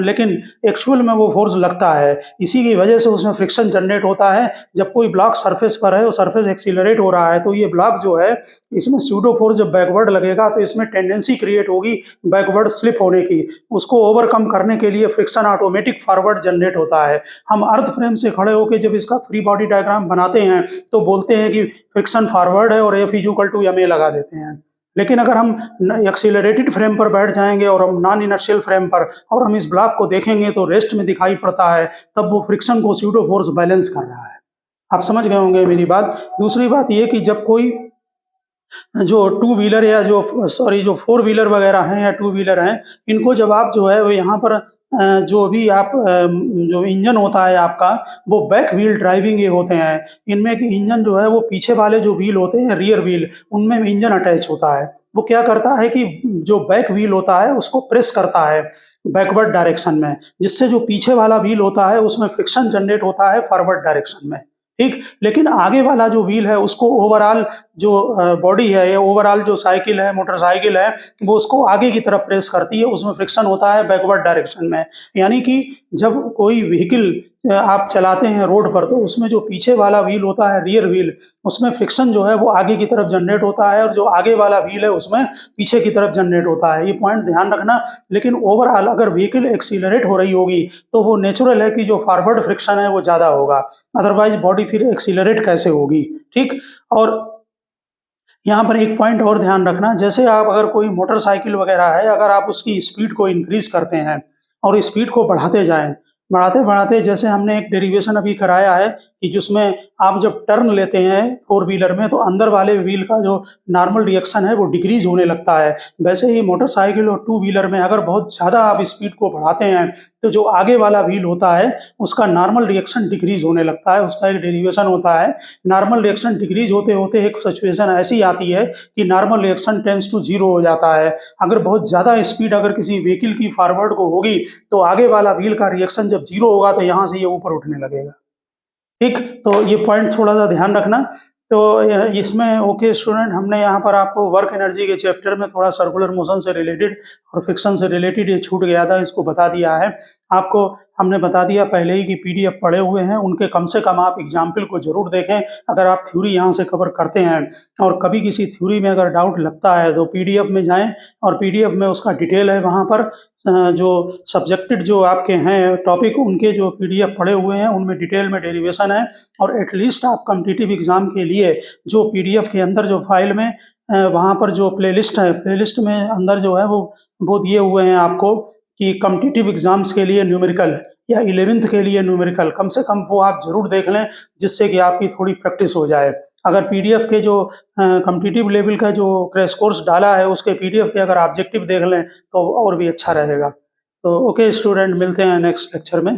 लेकिन एक्चुअल में वो फोर्स लगता है। इसी की वजह से उसमें फ्रिक्शन जनरेट होता है। जब कोई ब्लॉक सरफेस पर है और सरफेस एक्सीलरेट हो रहा है तो ये ब्लॉक जो है, इसमें स्यूडो फोर्स जब बैकवर्ड लगेगा तो इसमें टेंडेंसी क्रिएट होगी बैकवर्ड स्लिप होने की। उसको ओवरकम करने के लिए फ्रिक्शन ऑटोमेटिक फॉरवर्ड जनरेट होता है। हम अर्थ फ्रेम से खड़े होकर जब इसका फ्री बॉडी डायग्राम बनाते हैं तो बोलते हैं कि फ्रिक्शन फॉरवर्ड है और F = ma लगा देते हैं। लेकिन अगर हम एक्सीलरेटेड फ्रेम पर बैठ जाएंगे और हम नॉन इनर्शियल फ्रेम पर और हम इस ब्लॉक को देखेंगे तो रेस्ट में दिखाई पड़ता है, तब वो फ्रिक्शन को स्यूडो फोर्स बैलेंस कर रहा है। आप समझ गए होंगे मेरी बात। दूसरी बात ये कि जब कोई जो टू व्हीलर या जो फोर व्हीलर वगैरह हैं या टू व्हीलर हैं, इनको जब आप जो है वो यहाँ पर जो भी आप जो इंजन होता है आपका, वो बैक व्हील ड्राइविंग ये होते हैं। इनमें कि इंजन जो है वो पीछे वाले जो व्हील होते हैं रियर व्हील, उनमें इंजन अटैच होता है। वो क्या करता है कि जो बैक व्हील होता है उसको प्रेस करता है बैकवर्ड डायरेक्शन में, जिससे जो पीछे वाला व्हील होता है उसमें फ्रिक्शन जनरेट होता है फॉरवर्ड डायरेक्शन में। ठीक, लेकिन आगे वाला जो व्हील है उसको ओवरऑल जो बॉडी है या ओवरऑल जो साइकिल है, मोटरसाइकिल है, वो उसको आगे की तरफ प्रेस करती है, उसमें फ्रिक्शन होता है बैकवर्ड डायरेक्शन में। यानी कि जब कोई व्हीकल आप चलाते हैं रोड पर तो उसमें जो पीछे वाला व्हील होता है रियर व्हील, उसमें फ्रिक्शन जो है वो आगे की तरफ जनरेट होता है और जो आगे वाला व्हील है उसमें पीछे की तरफ जनरेट होता है। ये पॉइंट ध्यान रखना। लेकिन ओवरऑल अगर व्हीकल एक्सीलरेट हो रही होगी तो वो नेचुरल है कि जो फॉरवर्ड फ्रिक्शन है वो ज़्यादा होगा, अदरवाइज बॉडी फिर एक्सीलरेट कैसे होगी। ठीक, और यहाँ पर एक पॉइंट और ध्यान रखना, जैसे आप अगर कोई मोटरसाइकिल वगैरह है, अगर आप उसकी स्पीड को इंक्रीज करते हैं और स्पीड को बढ़ाते जाएं, बढ़ाते बढ़ाते, जैसे हमने एक डेरिवेशन अभी कराया है कि जिसमें आप जब टर्न लेते हैं फोर व्हीलर में तो अंदर वाले व्हील का जो नॉर्मल रिएक्शन है वो डिक्रीज होने लगता है। वैसे ही मोटरसाइकिल और टू व्हीलर में अगर बहुत ज़्यादा आप स्पीड को बढ़ाते हैं तो जो आगे वाला व्हील होता है उसका नॉर्मल रिएक्शन डिक्रीज होने लगता है। उसका एक डेरिवेशन होता है। नॉर्मल रिएक्शन डिक्रीज होते होते एक सिचुएशन ऐसी आती है कि normal reaction tends to zero हो जाता है। अगर बहुत ज़्यादा स्पीड अगर किसी व्हीकल की फॉरवर्ड को होगी तो आगे वाला व्हील का रिएक्शन जब जीरो होगा तो यहाँ से ये ऊपर उठने लगेगा। ठीक, तो ये पॉइंट थोड़ा सा ध्यान रखना। तो इसमें ओके स्टूडेंट, हमने यहाँ पर आपको वर्क एनर्जी के चैप्टर में थोड़ा सर्कुलर मोशन से रिलेटेड और फ्रिक्शन से रिलेटेड ये छूट गया था, इसको बता दिया है आपको। हमने बता दिया पहले ही कि पीडीएफ पढ़े हुए हैं, उनके कम से कम आप एग्जाम्पल को जरूर देखें। अगर आप थ्योरी यहाँ से कवर करते हैं और कभी किसी थ्योरी में अगर डाउट लगता है तो पीडीएफ में जाएं और पीडीएफ में उसका डिटेल है। वहाँ पर जो सब्जेक्टेड जो आपके हैं टॉपिक, उनके जो पीडीएफ पढ़े हुए हैं उनमें डिटेल में डेरिवेशन है। और एटलीस्ट आप कॉम्पिटिटिव एग्जाम के लिए जो पीडीएफ के अंदर जो फाइल में वहाँ पर जो प्लेलिस्ट है, प्लेलिस्ट में अंदर जो है वो दिए हुए हैं आपको कि कॉम्पिटिटिव एग्जाम्स के लिए न्यूमेरिकल या 11th के लिए न्यूमेरिकल, कम से कम वो आप जरूर देख लें जिससे कि आपकी थोड़ी प्रैक्टिस हो जाए। अगर पीडीएफ के जो कॉम्पिटिटिव लेवल का जो क्रैश कोर्स डाला है उसके पीडीएफ के अगर ऑब्जेक्टिव देख लें तो और भी अच्छा रहेगा। तो ओके स्टूडेंट, मिलते हैं नेक्स्ट लेक्चर में।